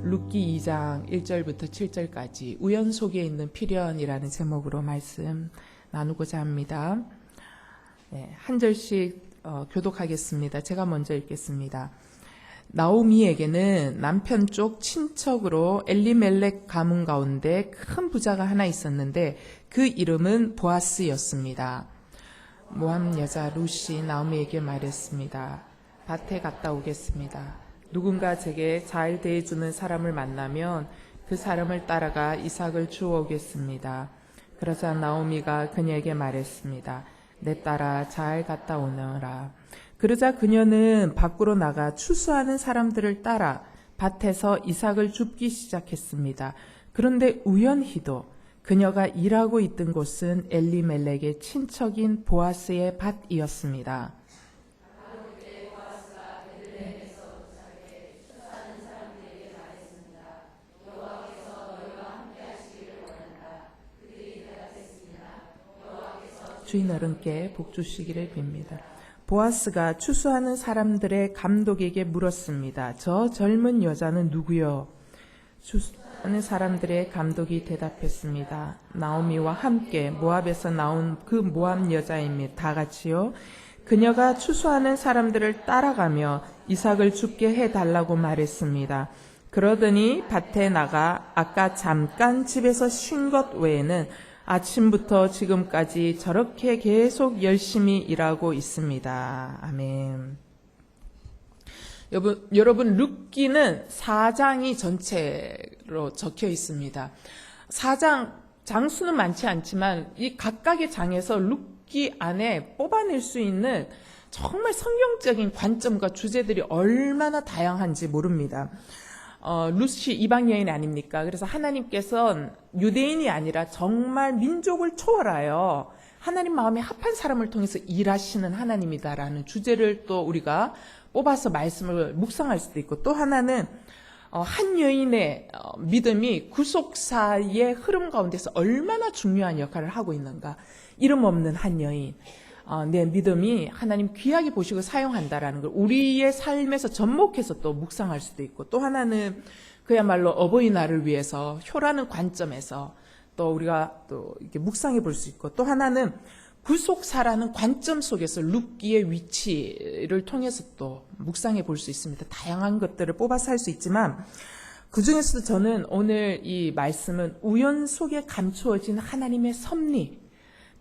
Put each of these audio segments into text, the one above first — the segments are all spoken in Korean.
룻기 2장 1절부터 7절까지 우연 속에 있는 필연이라는 제목으로 말씀 나누고자 합니다. 한 절씩 교독하겠습니다. 제가 먼저 읽겠습니다. 나오미에게는 남편 쪽 친척으로 엘리멜렉 가문 가운데 큰 부자가 하나 있었는데 그 이름은 보아스였습니다. 모함 여자 룻이 나오미에게 말했습니다. 밭에 갔다 오겠습니다. 누군가 제게 잘 대해주는 사람을 만나면 그 사람을 따라가 이삭을 주워오겠습니다. 그러자 나오미가 그녀에게 말했습니다. 내 딸아, 잘 갔다 오너라. 그러자 그녀는 밖으로 나가 추수하는 사람들을 따라 밭에서 이삭을 줍기 시작했습니다. 그런데 우연히도 그녀가 일하고 있던 곳은 엘리멜렉의 친척인 보아스의 밭이었습니다. 주인 어른께 복 주시기를 빕니다. 보아스가 추수하는 사람들의 감독에게 물었습니다. 저 젊은 여자는 누구요? 추수하는 사람들의 감독이 대답했습니다. 나오미와 함께 모압에서 나온 그 모압 여자입니다. 다 같이요. 그녀가 추수하는 사람들을 따라가며 이삭을 줍게 해달라고 말했습니다. 그러더니 밭에 나가 아까 잠깐 집에서 쉰 것 외에는 아침부터 지금까지 저렇게 계속 열심히 일하고 있습니다. 아멘. 여러분 룻기는 4장이 전체로 적혀 있습니다. 4장 장수는 많지 않지만 이 각각의 장에서 룻기 안에 뽑아낼 수 있는 정말 성경적인 관점과 주제들이 얼마나 다양한지 모릅니다. 룻이 이방 여인 아닙니까? 그래서 하나님께서는 유대인이 아니라 정말 민족을 초월하여 하나님 마음에 합한 사람을 통해서 일하시는 하나님이다라는 주제를 또 우리가 뽑아서 말씀을 묵상할 수도 있고, 또 하나는 한 여인의 믿음이 구속사의 흐름 가운데서 얼마나 중요한 역할을 하고 있는가. 이름 없는 한 여인, 내 믿음이 하나님 귀하게 보시고 사용한다라는 걸 우리의 삶에서 접목해서 또 묵상할 수도 있고, 또 하나는 그야말로 어버이날을 위해서 효라는 관점에서 또 우리가 또 이렇게 묵상해 볼 수 있고, 또 하나는 구속사라는 관점 속에서 룻기의 위치를 통해서 또 묵상해 볼 수 있습니다. 다양한 것들을 뽑아서 할 수 있지만 그 중에서도 저는 오늘 이 말씀은 우연 속에 감추어진 하나님의 섭리,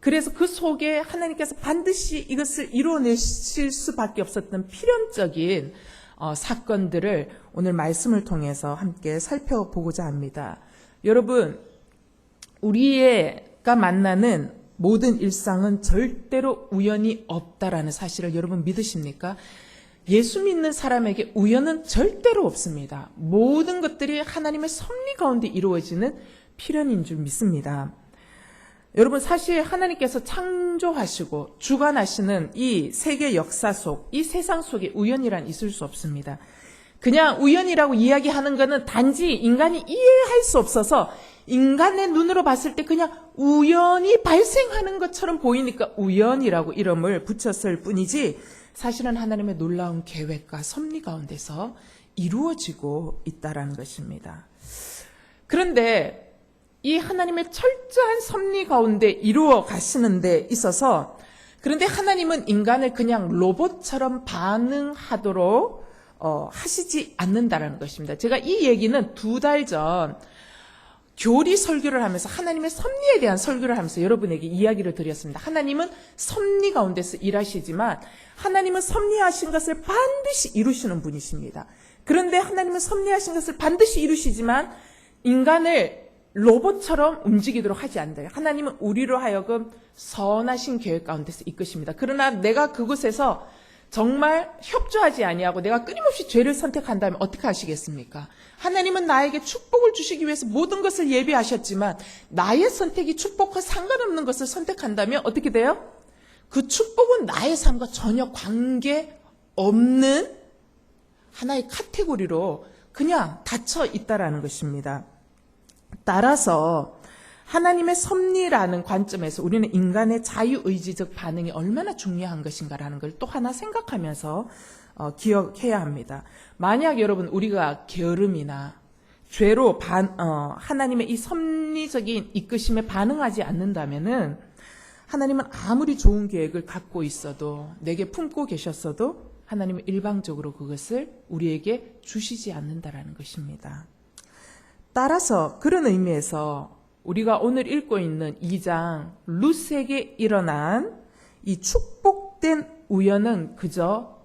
그래서 그 속에 하나님께서 반드시 이것을 이루어내실 수밖에 없었던 필연적인 사건들을 오늘 말씀을 통해서 함께 살펴보고자 합니다. 여러분, 우리가 만나는 모든 일상은 절대로 우연이 없다라는 사실을 여러분 믿으십니까? 예수 믿는 사람에게 우연은 절대로 없습니다. 모든 것들이 하나님의 섭리 가운데 이루어지는 필연인 줄 믿습니다. 여러분, 사실 하나님께서 창조하시고 주관하시는 이 세계 역사 속, 이 세상 속에 우연이란 있을 수 없습니다. 그냥 우연이라고 이야기하는 것은 단지 인간이 이해할 수 없어서 인간의 눈으로 봤을 때 그냥 우연히 발생하는 것처럼 보이니까 우연이라고 이름을 붙였을 뿐이지, 사실은 하나님의 놀라운 계획과 섭리 가운데서 이루어지고 있다는 것입니다. 그런데 이 하나님의 철저한 섭리 가운데 이루어 가시는 데 있어서, 그런데 하나님은 인간을 그냥 로봇처럼 반응하도록 하시지 않는다라는 것입니다. 제가 이 얘기는 2달 전 교리 설교를 하면서 하나님의 섭리에 대한 설교를 하면서 여러분에게 이야기를 드렸습니다. 하나님은 섭리 가운데서 일하시지만 하나님은 섭리하신 것을 반드시 이루시는 분이십니다. 그런데 하나님은 섭리하신 것을 반드시 이루시지만 인간을 로봇처럼 움직이도록 하지 않는다. 하나님은 우리로 하여금 선하신 계획 가운데서 이끄십니다. 그러나 내가 그곳에서 정말 협조하지 아니하고 내가 끊임없이 죄를 선택한다면 어떻게 하시겠습니까? 하나님은 나에게 축복을 주시기 위해서 모든 것을 예비하셨지만 나의 선택이 축복과 상관없는 것을 선택한다면 어떻게 돼요? 그 축복은 나의 삶과 전혀 관계없는 하나의 카테고리로 그냥 닫혀 있다라는 것입니다. 따라서 하나님의 섭리라는 관점에서 우리는 인간의 자유의지적 반응이 얼마나 중요한 것인가라는 걸 또 하나 생각하면서 기억해야 합니다. 만약 여러분 우리가 게으름이나 죄로 하나님의 이 섭리적인 이끄심에 반응하지 않는다면은 하나님은 아무리 좋은 계획을 갖고 있어도 내게 품고 계셨어도 하나님은 일방적으로 그것을 우리에게 주시지 않는다라는 것입니다. 따라서 그런 의미에서 우리가 오늘 읽고 있는 2장 룻에게 일어난 이 축복된 우연은 그저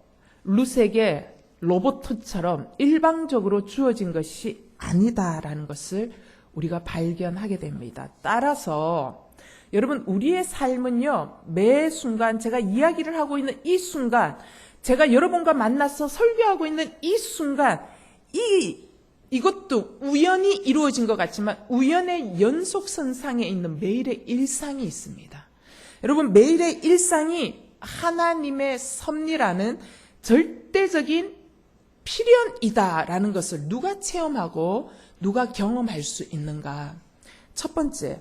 룻에게 로봇처럼 일방적으로 주어진 것이 아니다라는 것을 우리가 발견하게 됩니다. 따라서 여러분 우리의 삶은요 매 순간 제가 이야기를 하고 있는 이 순간 제가 여러분과 만나서 설교하고 있는 이 순간 이것도 우연히 이루어진 것 같지만 우연의 연속선상에 있는 매일의 일상이 있습니다. 여러분 매일의 일상이 하나님의 섭리라는 절대적인 필연이다라는 것을 누가 체험하고 누가 경험할 수 있는가? 첫 번째,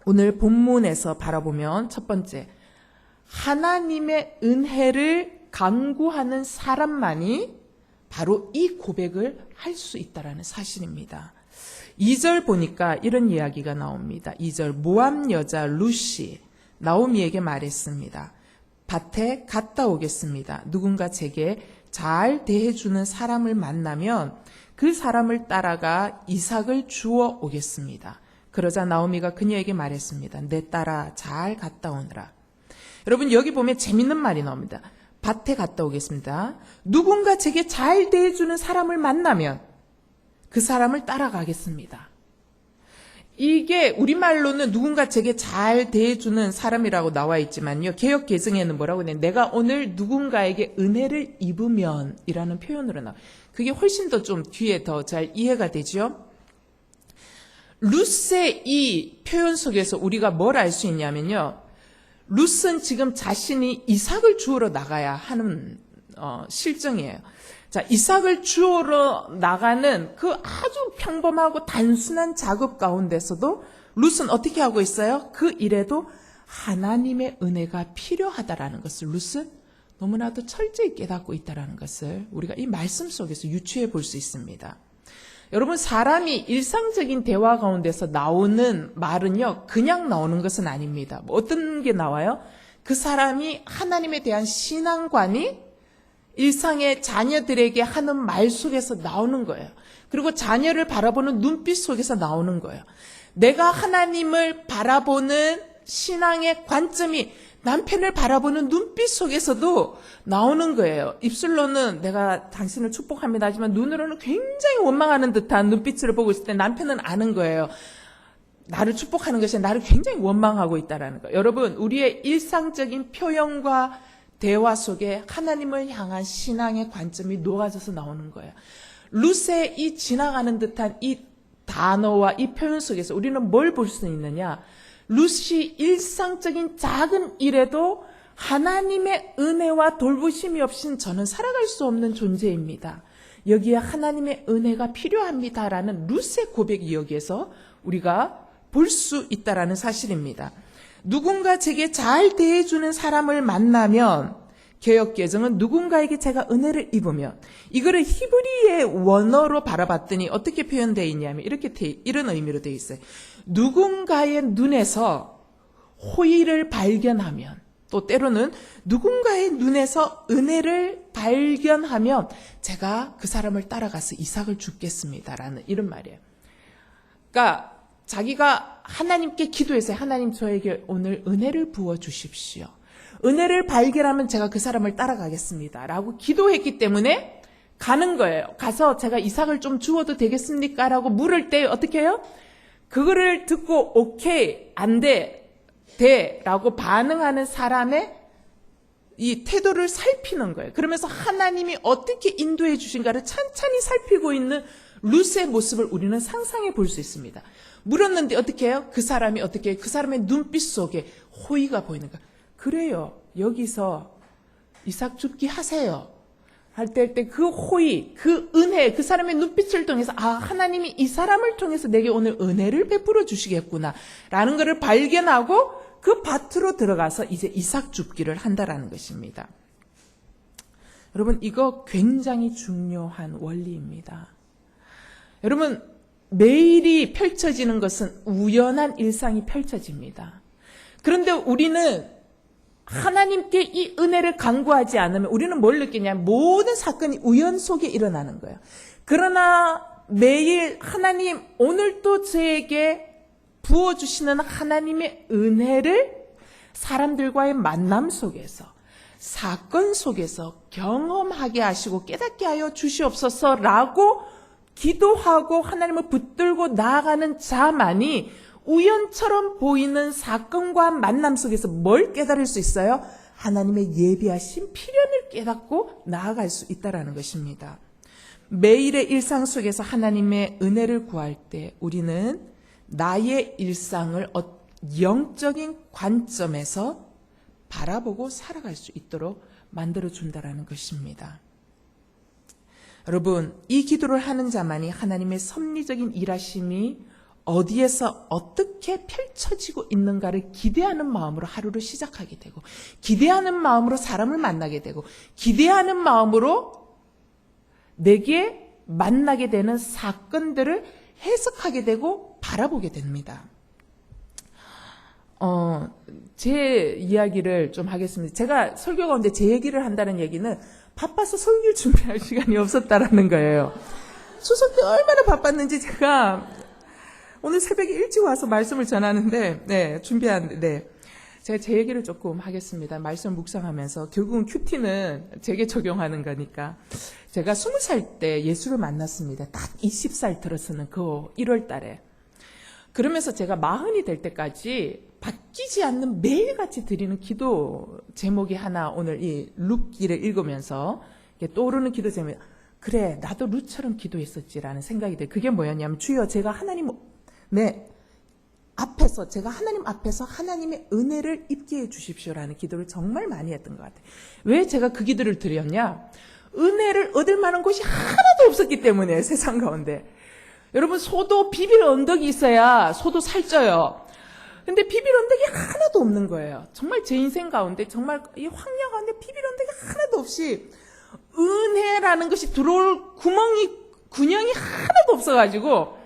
오늘 본문에서 바라보면 첫 번째, 하나님의 은혜를 간구하는 사람만이 바로 이 고백을 할 수 있다라는 사실입니다. 2절 보니까 이런 이야기가 나옵니다. 2절 모압 여자 룻이 나오미에게 말했습니다. 밭에 갔다 오겠습니다. 누군가 제게 잘 대해주는 사람을 만나면 그 사람을 따라가 이삭을 주워 오겠습니다. 그러자 나오미가 그녀에게 말했습니다. 내 딸아 잘 갔다 오느라. 여러분 여기 보면 재밌는 말이 나옵니다. 밭에 갔다 오겠습니다. 누군가 제게 잘 대해주는 사람을 만나면 그 사람을 따라가겠습니다. 이게 우리말로는 누군가 제게 잘 대해주는 사람이라고 나와 있지만요. 개역 개정에는 뭐라고 했냐면 내가 오늘 누군가에게 은혜를 입으면 이라는 표현으로 나와요. 그게 훨씬 더 좀 뒤에 더 잘 이해가 되죠. 룻의 이 표현 속에서 우리가 뭘 알 수 있냐면요. 룻은 지금 자신이 이삭을 주우러 나가야 하는 실정이에요. 자, 이삭을 주우러 나가는 그 아주 평범하고 단순한 작업 가운데서도 룻은 어떻게 하고 있어요? 그 일에도 하나님의 은혜가 필요하다라는 것을 룻은 너무나도 철저히 깨닫고 있다라는 것을 우리가 이 말씀 속에서 유추해 볼 수 있습니다. 여러분 사람이 일상적인 대화 가운데서 나오는 말은요 그냥 나오는 것은 아닙니다. 뭐 어떤 게 나와요? 그 사람이 하나님에 대한 신앙관이 일상의 자녀들에게 하는 말 속에서 나오는 거예요. 그리고 자녀를 바라보는 눈빛 속에서 나오는 거예요. 내가 하나님을 바라보는 신앙의 관점이 남편을 바라보는 눈빛 속에서도 나오는 거예요. 입술로는 내가 당신을 축복합니다 하지만 눈으로는 굉장히 원망하는 듯한 눈빛을 보고 있을 때 남편은 아는 거예요. 나를 축복하는 것이 나를 굉장히 원망하고 있다는 거예요. 여러분 우리의 일상적인 표현과 대화 속에 하나님을 향한 신앙의 관점이 녹아져서 나오는 거예요. 룻의 이 지나가는 듯한 이 단어와 이 표현 속에서 우리는 뭘 볼 수 있느냐? 룻이 일상적인 작은 일에도 하나님의 은혜와 돌보심이 없인 저는 살아갈 수 없는 존재입니다. 여기에 하나님의 은혜가 필요합니다라는 룻의 고백이 여기에서 우리가 볼 수 있다라는 사실입니다. 누군가 제게 잘 대해주는 사람을 만나면 개역개정은 누군가에게 제가 은혜를 입으면 이거를 히브리의 원어로 바라봤더니 어떻게 표현되어 있냐면 이런 의미로 되어 있어요. 누군가의 눈에서 호의를 발견하면 또 때로는 누군가의 눈에서 은혜를 발견하면 제가 그 사람을 따라가서 이삭을 줍겠습니다라는 이런 말이에요. 그러니까 자기가 하나님께 기도해서 하나님 저에게 오늘 은혜를 부어주십시오. 은혜를 발견하면 제가 그 사람을 따라가겠습니다. 라고 기도했기 때문에 가는 거예요. 가서 제가 이삭을 좀 주어도 되겠습니까? 라고 물을 때 어떻게 해요? 그거를 듣고 오케이, 안 돼, 돼 라고 반응하는 사람의 이 태도를 살피는 거예요. 그러면서 하나님이 어떻게 인도해 주신가를 찬찬히 살피고 있는 룻의 모습을 우리는 상상해 볼 수 있습니다. 물었는데 어떻게 해요? 그 사람이 어떻게 해요? 그 사람의 눈빛 속에 호의가 보이는 거예요. 그래요. 여기서 이삭 줍기 하세요. 할 때 그 호의, 그 은혜, 그 사람의 눈빛을 통해서 하나님이 이 사람을 통해서 내게 오늘 은혜를 베풀어 주시겠구나 라는 것을 발견하고 그 밭으로 들어가서 이제 이삭 줍기를 한다라는 것입니다. 여러분 이거 굉장히 중요한 원리입니다. 여러분, 매일이 펼쳐지는 것은 우연한 일상이 펼쳐집니다. 그런데 우리는 하나님께 이 은혜를 간구하지 않으면 우리는 뭘 느끼냐면 모든 사건이 우연 속에 일어나는 거예요. 그러나 매일 하나님 오늘도 저에게 부어주시는 하나님의 은혜를 사람들과의 만남 속에서 사건 속에서 경험하게 하시고 깨닫게 하여 주시옵소서라고 기도하고 하나님을 붙들고 나아가는 자만이 우연처럼 보이는 사건과 만남 속에서 뭘 깨달을 수 있어요? 하나님의 예비하신 필연을 깨닫고 나아갈 수 있다는 것입니다. 매일의 일상 속에서 하나님의 은혜를 구할 때 우리는 나의 일상을 영적인 관점에서 바라보고 살아갈 수 있도록 만들어준다는 것입니다. 여러분, 이 기도를 하는 자만이 하나님의 섭리적인 일하심이 어디에서 어떻게 펼쳐지고 있는가를 기대하는 마음으로 하루를 시작하게 되고, 기대하는 마음으로 사람을 만나게 되고, 기대하는 마음으로 내게 만나게 되는 사건들을 해석하게 되고 바라보게 됩니다. 제 이야기를 좀 하겠습니다. 제가 설교 가운데 제 얘기를 한다는 얘기는 바빠서 설교를 준비할 시간이 없었다라는 거예요. 추석 때 얼마나 바빴는지 제가 오늘 새벽에 일찍 와서 말씀을 전하는데, 제가 제 얘기를 조금 하겠습니다. 말씀을 묵상하면서 결국은 큐티는 제게 적용하는 거니까. 제가 20살 때 예수를 만났습니다. 딱 20살 들어서는 그 1월 달에. 그러면서 제가 40이 될 때까지 바뀌지 않는 매일같이 드리는 기도 제목이 하나 오늘 이 룻기를 읽으면서 떠오르는 기도 제목이 그래 나도 룻처럼 기도했었지라는 생각이 돼요. 그게 뭐였냐면 주여 제가 하나님 앞에서 하나님의 은혜를 입게 해 주십시오라는 기도를 정말 많이 했던 것 같아요. 왜 제가 그 기도를 드렸냐? 은혜를 얻을 만한 곳이 하나도 없었기 때문에 세상 가운데. 여러분 소도 비빌 언덕이 있어야 소도 살쪄요. 근데 비빌 언덕이 하나도 없는 거예요. 정말 제 인생 가운데 정말 이 황야 가운데 비빌 언덕이 하나도 없이 은혜라는 것이 들어올 군형이 하나도 없어가지고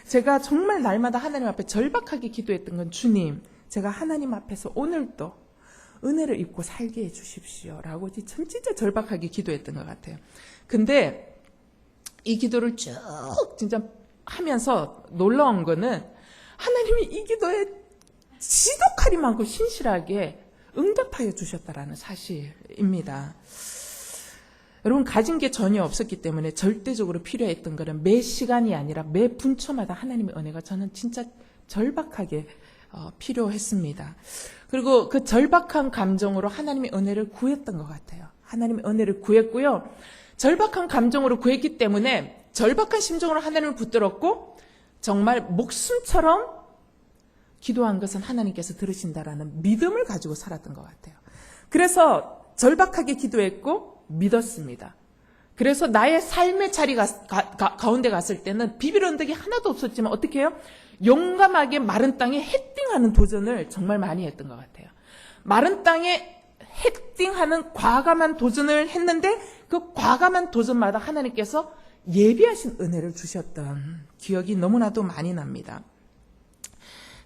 제가 정말 날마다 하나님 앞에 절박하게 기도했던 건 주님, 제가 하나님 앞에서 오늘도 은혜를 입고 살게 해주십시오라고 진짜 절박하게 기도했던 것 같아요. 근데 이 기도를 쭉 진짜 하면서 놀라운 거는 하나님이 이 기도에 지독하리 많고 신실하게 응답하여 주셨다라는 사실입니다. 여러분 가진 게 전혀 없었기 때문에 절대적으로 필요했던 것은 매 시간이 아니라 매 분초마다 하나님의 은혜가 저는 진짜 절박하게 필요했습니다. 그리고 그 절박한 감정으로 하나님의 은혜를 구했던 것 같아요. 하나님의 은혜를 구했고요. 절박한 감정으로 구했기 때문에 절박한 심정으로 하나님을 붙들었고 정말 목숨처럼 기도한 것은 하나님께서 들으신다라는 믿음을 가지고 살았던 것 같아요. 그래서 절박하게 기도했고 믿었습니다. 그래서 나의 삶의 자리 가운데 갔을 때는 비빌 언덕이 하나도 없었지만 어떻게 해요? 용감하게 마른 땅에 헤딩하는 도전을 정말 많이 했던 것 같아요. 마른 땅에 헤딩하는 과감한 도전을 했는데 그 과감한 도전마다 하나님께서 예비하신 은혜를 주셨던 기억이 너무나도 많이 납니다.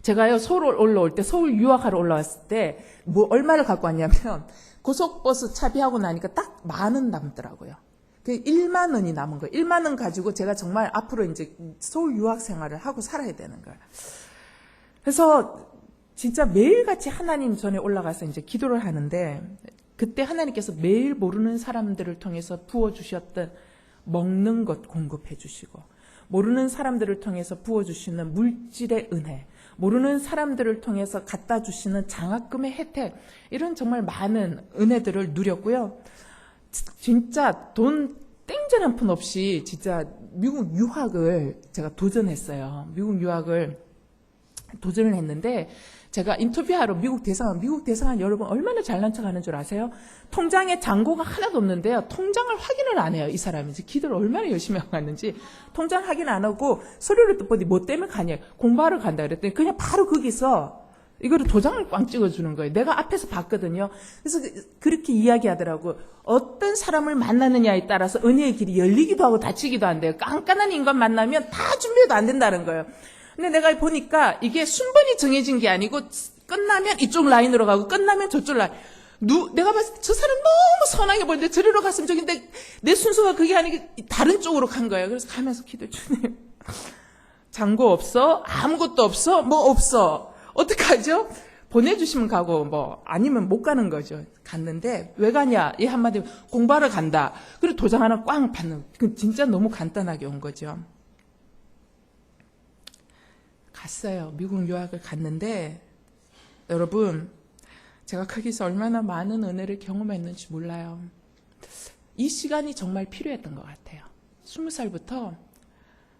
제가요 서울 올라올 때 서울 유학하러 올라왔을 때 뭐 얼마를 갖고 왔냐면 고속버스 차비하고 나니까 딱 10,000원 남더라고요. 그 1만 원이 남은 거예요. 1만 원 가지고 제가 정말 앞으로 이제 서울 유학 생활을 하고 살아야 되는 거예요. 그래서 진짜 매일같이 하나님 전에 올라가서 이제 기도를 하는데 그때 하나님께서 매일 모르는 사람들을 통해서 부어주셨던 먹는 것 공급해 주시고 모르는 사람들을 통해서 부어주시는 물질의 은혜, 모르는 사람들을 통해서 갖다 주시는 장학금의 혜택, 이런 정말 많은 은혜들을 누렸고요. 진짜 돈 땡전 한 푼 없이 진짜 미국 유학을 제가 도전했어요. 미국 유학을 도전을 했는데 제가 인터뷰하러 미국 대사관 여러분 얼마나 잘난 척하는 줄 아세요? 통장에 잔고가 하나도 없는데요. 통장을 확인을 안 해요. 이 사람이 기도를 얼마나 열심히 하고 갔는지 통장 확인 안 하고 서류를 또 보니 뭐 때문에 가냐 공부하러 간다 그랬더니 그냥 바로 거기서 이거를 도장을 꽝 찍어주는 거예요. 내가 앞에서 봤거든요. 그래서 그렇게 이야기하더라고. 어떤 사람을 만나느냐에 따라서 은혜의 길이 열리기도 하고 닫히기도 한대요. 깐깐한 인간 만나면 다 준비해도 안 된다는 거예요. 근데 내가 보니까 이게 순번이 정해진 게 아니고 끝나면 이쪽 라인으로 가고 끝나면 저쪽 라인. 내가 봤을 때 저 사람 너무 선하게 보이는데 저리로 갔으면 좋겠는데 내 순서가 그게 아니고 다른 쪽으로 간 거예요. 그래서 가면서 기도해 주님. 잔고 없어? 아무것도 없어? 뭐 없어? 어떡하죠? 보내주시면 가고 뭐 아니면 못 가는 거죠. 갔는데 왜 가냐? 이 한마디 공부하러 간다. 그리고 도장 하나 꽝 받는. 진짜 너무 간단하게 온 거죠. 갔어요. 미국 유학을 갔는데 여러분 제가 거기서 얼마나 많은 은혜를 경험했는지 몰라요. 이 시간이 정말 필요했던 것 같아요. 20살부터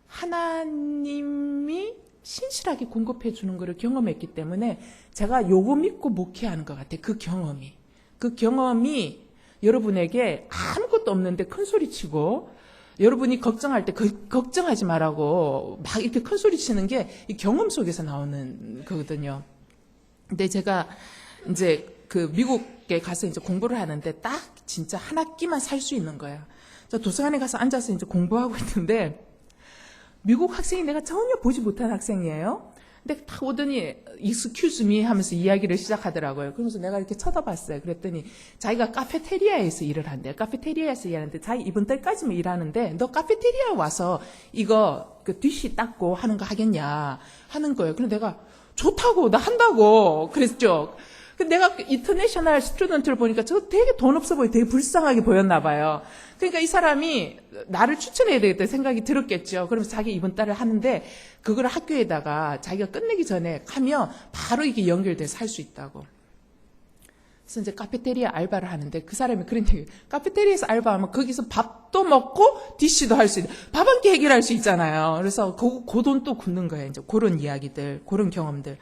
하나님이 신실하게 공급해 주는 것을 경험했기 때문에 제가 요거 믿고 목회하는 것 같아요. 그 경험이 여러분에게 아무것도 없는데 큰 소리 치고 여러분이 걱정할 때 걱정하지 말라고 막 이렇게 큰 소리 치는 게 이 경험 속에서 나오는 거거든요. 근데 제가 이제 그 미국에 가서 이제 공부를 하는데 딱 진짜 한 학기만 살 수 있는 거예요. 저 도서관에 가서 앉아서 이제 공부하고 있는데 미국 학생이 내가 전혀 보지 못한 학생이에요. 근데 딱 오더니 excuse me 하면서 이야기를 시작하더라고요. 그러면서 내가 이렇게 쳐다봤어요. 그랬더니 자기가 카페테리아에서 일을 한대요. 카페테리아에서 일하는데 자기 이번 달까지만 일하는데 너 카페테리아 와서 이거 그 뒤시 닦고 하는 거 하겠냐 하는 거예요. 그래서 내가 좋다고 나 한다고 그랬죠. 근데 내가 인터내셔널 스튜던트를 보니까 저 되게 돈 없어 보이고 되게 불쌍하게 보였나 봐요. 그러니까 이 사람이 나를 추천해야 되겠다 생각이 들었겠죠. 그러면서 자기 이번 달을 하는데 그걸 학교에다가 자기가 끝내기 전에 하면 바로 이게 연결돼서 할 수 있다고. 그래서 이제 카페테리아 알바를 하는데 그 사람이 그런 얘기, 카페테리아에서 알바하면 거기서 밥도 먹고 디시도 할 수 있다. 밥 한 끼 해결할 수 있잖아요. 그래서 그 돈 또 굳는 거예요. 이제 그런 이야기들, 그런 경험들.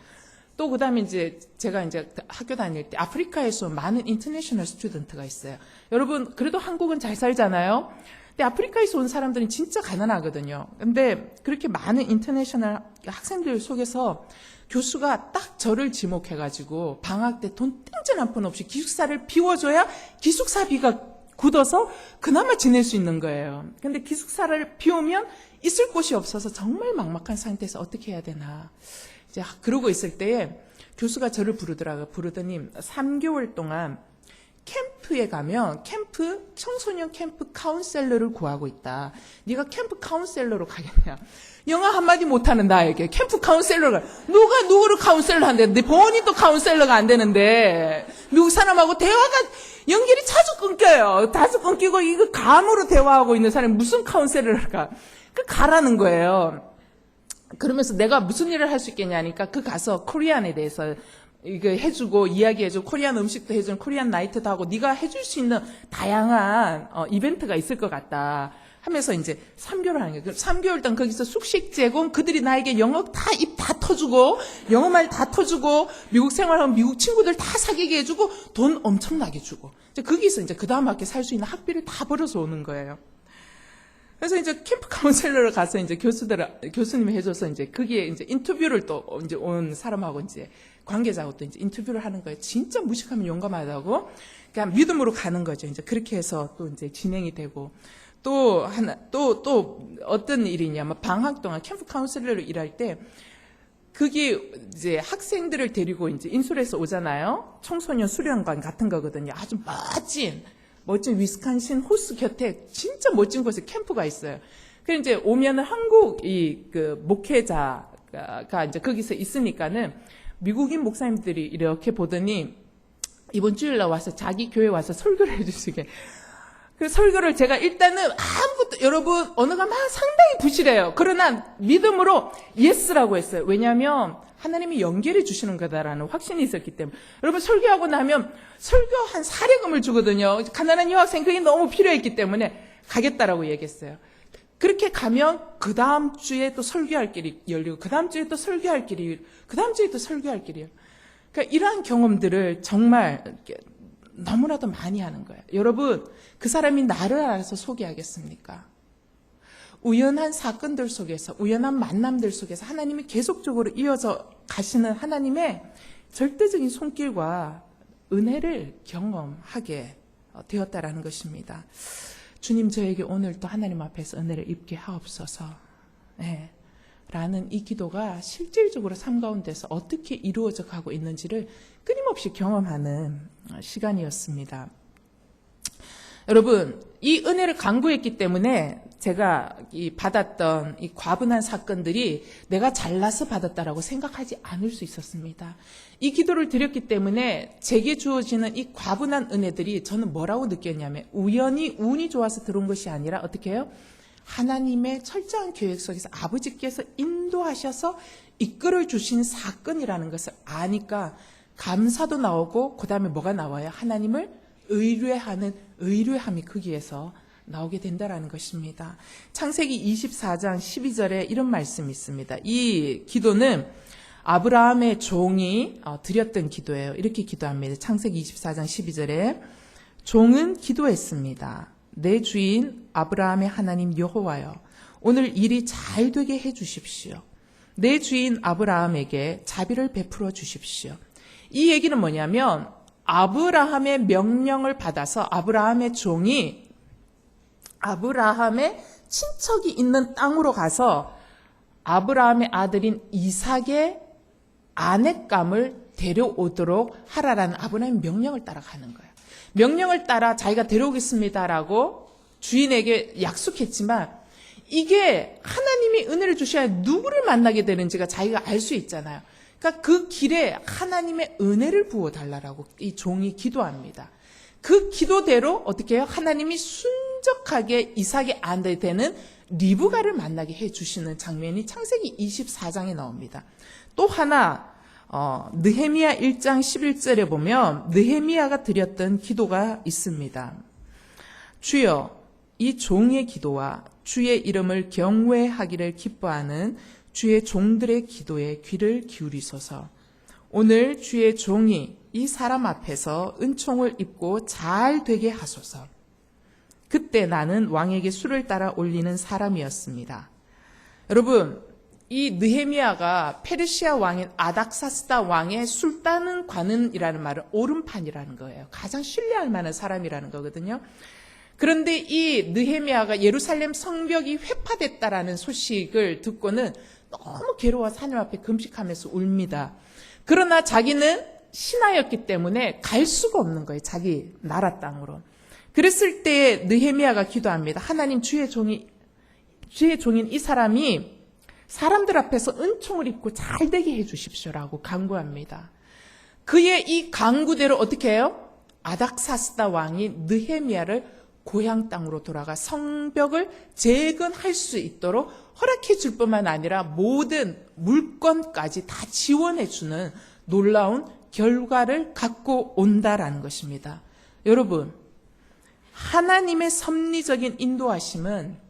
또 그다음에 이제 제가 이제 학교 다닐 때 아프리카에서 많은 인터내셔널 스튜던트가 있어요. 여러분 그래도 한국은 잘 살잖아요. 근데 아프리카에서 온 사람들은 진짜 가난하거든요. 근데 그렇게 많은 인터내셔널 학생들 속에서 교수가 딱 저를 지목해가지고 방학 때 돈 땡전 한 푼 없이 기숙사를 비워줘야 기숙사비가 굳어서 그나마 지낼 수 있는 거예요. 근데 기숙사를 비우면 있을 곳이 없어서 정말 막막한 상태에서 어떻게 해야 되나. 이제 그러고 있을 때에 교수가 저를 부르더니 3개월 동안 캠프에 가면 청소년 캠프 카운셀러를 구하고 있다. 네가 캠프 카운셀러로 가겠냐. 영어 한마디 못하는 나에게 캠프 카운셀러가 누가 누구를 카운셀러 한대. 내 본인도 카운셀러가 안 되는데 미국 사람하고 대화가 연결이 자주 끊겨요. 자주 끊기고 이거 감으로 대화하고 있는 사람이 무슨 카운셀러가 가라는 거예요. 그러면서 내가 무슨 일을 할 수 있겠냐니까 그 가서 코리안에 대해서 이거 해주고 이야기해주고 코리안 음식도 해주는 코리안 나이트도 하고 네가 해줄 수 있는 다양한 이벤트가 있을 것 같다 하면서 이제 3개월 하는 거예요. 3개월 동안 거기서 숙식 제공, 그들이 나에게 영어 입 다 터주고 영어말 다 터주고 미국 생활하면 미국 친구들 다 사귀게 해주고 돈 엄청나게 주고 이제 거기서 이제 그 다음 학기 살 수 있는 학비를 다 벌어서 오는 거예요. 그래서 이제 캠프 카운셀러를 가서 이제 교수님이 해줘서 이제 거기에 이제 인터뷰를 또 이제 온 사람하고 이제 관계자하고 또 이제 인터뷰를 하는 거예요. 진짜 무식하면 용감하다고. 그냥 믿음으로 가는 거죠. 이제 그렇게 해서 또 이제 진행이 되고 또 어떤 일이냐면 방학 동안 캠프 카운셀러로 일할 때 그게 이제 학생들을 데리고 이제 인솔에서 오잖아요. 청소년 수련관 같은 거거든요. 아주 멋진 위스콘신 호수 곁에 진짜 멋진 곳에 캠프가 있어요. 그래서 이제 오면은 한국 그 목회자가 이제 거기서 있으니까는 미국인 목사님들이 이렇게 보더니 이번 주일날 와서 자기 교회 와서 설교를 해주시게. 그 설교를 제가 일단은 아무것도 여러분 언어가 막 상당히 부실해요. 그러나 믿음으로 예스라고 했어요. 왜냐하면 하나님이 연결해 주시는 거다라는 확신이 있었기 때문에. 여러분 설교하고 나면 설교 한 사례금을 주거든요. 가난한 여학생 그게 너무 필요했기 때문에 가겠다라고 얘기했어요. 그렇게 가면 그 다음 주에 또 설교할 길이 열리고 그 다음 주에 또 설교할 길이 그 다음 주에 또 설교할 길이에요. 그러니까 이러한 경험들을 정말 너무나도 많이 하는 거예요. 여러분 그 사람이 나를 알아서 소개하겠습니까? 우연한 사건들 속에서 우연한 만남들 속에서 하나님이 계속적으로 이어져 가시는 하나님의 절대적인 손길과 은혜를 경험하게 되었다라는 것입니다. 주님, 저에게 오늘 또 하나님 앞에서 은혜를 입게 하옵소서. 라는 이 기도가 실질적으로 삶 가운데서 어떻게 이루어져 가고 있는지를 끊임없이 경험하는 시간이었습니다. 여러분, 이 은혜를 간구했기 때문에 제가 받았던 이 과분한 사건들이 내가 잘나서 받았다라고 생각하지 않을 수 있었습니다. 이 기도를 드렸기 때문에 제게 주어지는 이 과분한 은혜들이 저는 뭐라고 느꼈냐면 우연히 운이 좋아서 들어온 것이 아니라 어떻게 해요? 하나님의 철저한 계획 속에서 아버지께서 인도하셔서 이끌어 주신 사건이라는 것을 아니까 감사도 나오고 그 다음에 뭐가 나와요? 하나님을 의뢰하는 의뢰함이 거기에서 나오게 된다라는 것입니다. 창세기 24장 12절에 이런 말씀이 있습니다. 이 기도는 아브라함의 종이 드렸던 기도예요. 이렇게 기도합니다. 창세기 24장 12절에 종은 기도했습니다. 내 주인 아브라함의 하나님 여호와여, 오늘 일이 잘 되게 해 주십시오. 내 주인 아브라함에게 자비를 베풀어 주십시오. 이 얘기는 뭐냐면 아브라함의 명령을 받아서 아브라함의 종이 아브라함의 친척이 있는 땅으로 가서 아브라함의 아들인 이삭의 아내감을 데려오도록 하라라는 아브라함의 명령을 따라가는 거예요. 명령을 따라 자기가 데려오겠습니다라고 주인에게 약속했지만 이게 하나님이 은혜를 주셔야 누구를 만나게 되는지가 자기가 알 수 있잖아요. 그러니까 그 길에 하나님의 은혜를 부어달라고 이 종이 기도합니다. 그 기도대로 어떻게 해요? 하나님이 순적하게 이삭의 아내 되는 리브가를 만나게 해주시는 장면이 창세기 24장에 나옵니다. 또 하나 느헤미야 1장 11절에 보면 느헤미야가 드렸던 기도가 있습니다. 주여, 이 종의 기도와 주의 이름을 경외하기를 기뻐하는 주의 종들의 기도에 귀를 기울이소서. 오늘 주의 종이 이 사람 앞에서 은총을 입고 잘 되게 하소서. 그때 나는 왕에게 술을 따라 올리는 사람이었습니다. 여러분, 이 느헤미야가 페르시아 왕인 아닥사스다 왕의 술 따는 관은이라는 말은 오른판이라는 거예요. 가장 신뢰할 만한 사람이라는 거거든요. 그런데 이 느헤미야가 예루살렘 성벽이 회파됐다라는 소식을 듣고는 너무 괴로워서 하나님 앞에 금식하면서 웁니다. 그러나 자기는 신하였기 때문에 갈 수가 없는 거예요. 자기 나라 땅으로. 그랬을 때 느헤미야가 기도합니다. 하나님, 주의 종인 이 사람이 사람들 앞에서 은총을 입고 잘 되게 해 주십시오라고 간구합니다. 그의 이 간구대로 어떻게 해요? 아닥사스다 왕이 느헤미야를 고향 땅으로 돌아가 성벽을 재건할 수 있도록 허락해 줄 뿐만 아니라 모든 물건까지 다 지원해 주는 놀라운 결과를 갖고 온다라는 것입니다. 여러분, 하나님의 섭리적인 인도하심은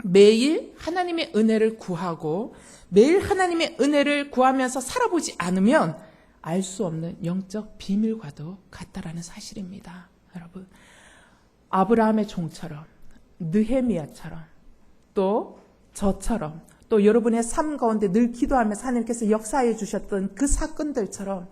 매일 하나님의 은혜를 구하고 매일 하나님의 은혜를 구하면서 살아보지 않으면 알 수 없는 영적 비밀과도 같다라는 사실입니다. 여러분, 아브라함의 종처럼, 느헤미야처럼, 또 저처럼, 또 여러분의 삶 가운데 늘 기도하면서 하나님께서 역사해 주셨던 그 사건들처럼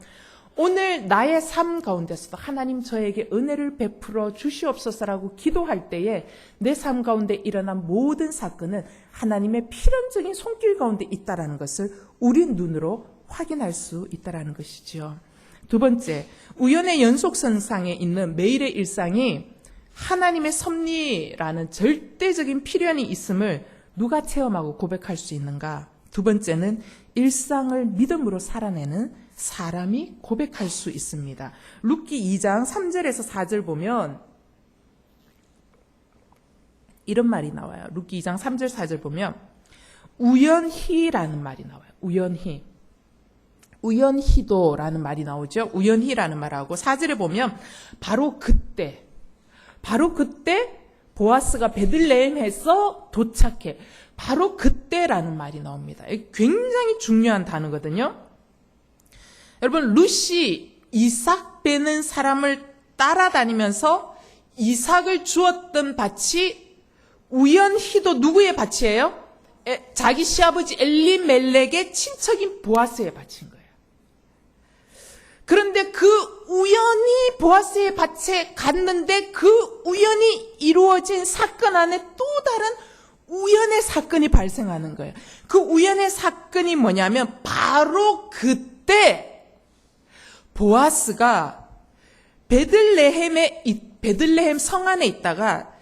오늘 나의 삶 가운데서도 하나님 저에게 은혜를 베풀어 주시옵소서라고 기도할 때에 내 삶 가운데 일어난 모든 사건은 하나님의 필연적인 손길 가운데 있다는 것을 우리 눈으로 확인할 수 있다는 것이죠. 두 번째, 우연의 연속선상에 있는 매일의 일상이 하나님의 섭리라는 절대적인 필연이 있음을 누가 체험하고 고백할 수 있는가? 두 번째는 일상을 믿음으로 살아내는 사람이 고백할 수 있습니다. 룻기 2장 3절에서 4절 보면 이런 말이 나와요. 룻기 2장 3절 4절 보면 우연히라는 말이 나와요. 우연히. 우연히도라는 말이 나오죠. 우연히라는 말하고 4절에 보면 바로 그때 보아스가 베들레헴에서 도착해. 바로 그때라는 말이 나옵니다. 굉장히 중요한 단어거든요. 여러분, 룻이 이삭 베는 사람을 따라다니면서 이삭을 주었던 밭이 우연히도 누구의 밭이에요? 자기 시아버지 엘리멜렉의 친척인 보아스의 밭인 거예요. 그런데 그 우연히 보아스의 밭에 갔는데 그 우연히 이루어진 사건 안에 또 다른 우연의 사건이 발생하는 거예요. 그 우연의 사건이 뭐냐면 바로 그때 보아스가 베들레헴 성 안에 있다가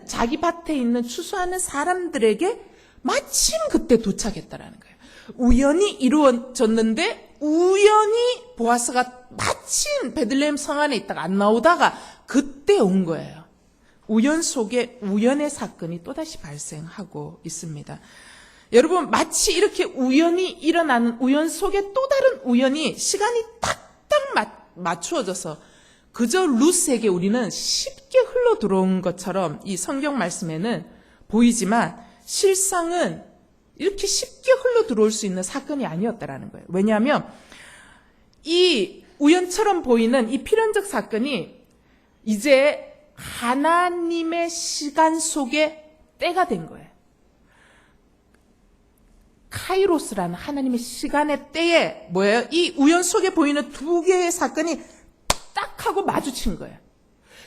자기 밭에 있는 추수하는 사람들에게 마침 그때 도착했다라는 거예요. 우연히 이루어졌는데 우연히 보아스가 마침 베들레헴 성 안에 있다가 안 나오다가 그때 온 거예요. 우연 속에 우연의 사건이 또다시 발생하고 있습니다. 여러분, 마치 이렇게 우연히 일어나는 우연 속에 또 다른 우연이 시간이 딱딱 맞추어져서 그저 루스에게 우리는 쉽게 흘러 들어온 것처럼 이 성경 말씀에는 보이지만 실상은 이렇게 쉽게 흘러 들어올 수 있는 사건이 아니었다라는 거예요. 왜냐하면 이 우연처럼 보이는 이 필연적 사건이 이제 하나님의 시간 속에 때가 된 거예요. 카이로스라는 하나님의 시간의 때에 뭐예요? 이 우연 속에 보이는 두 개의 사건이 딱 하고 마주친 거예요.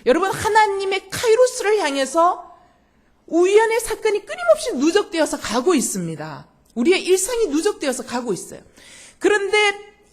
여러분, 하나님의 카이로스를 향해서 우연의 사건이 끊임없이 누적되어서 가고 있습니다. 우리의 일상이 누적되어서 가고 있어요. 그런데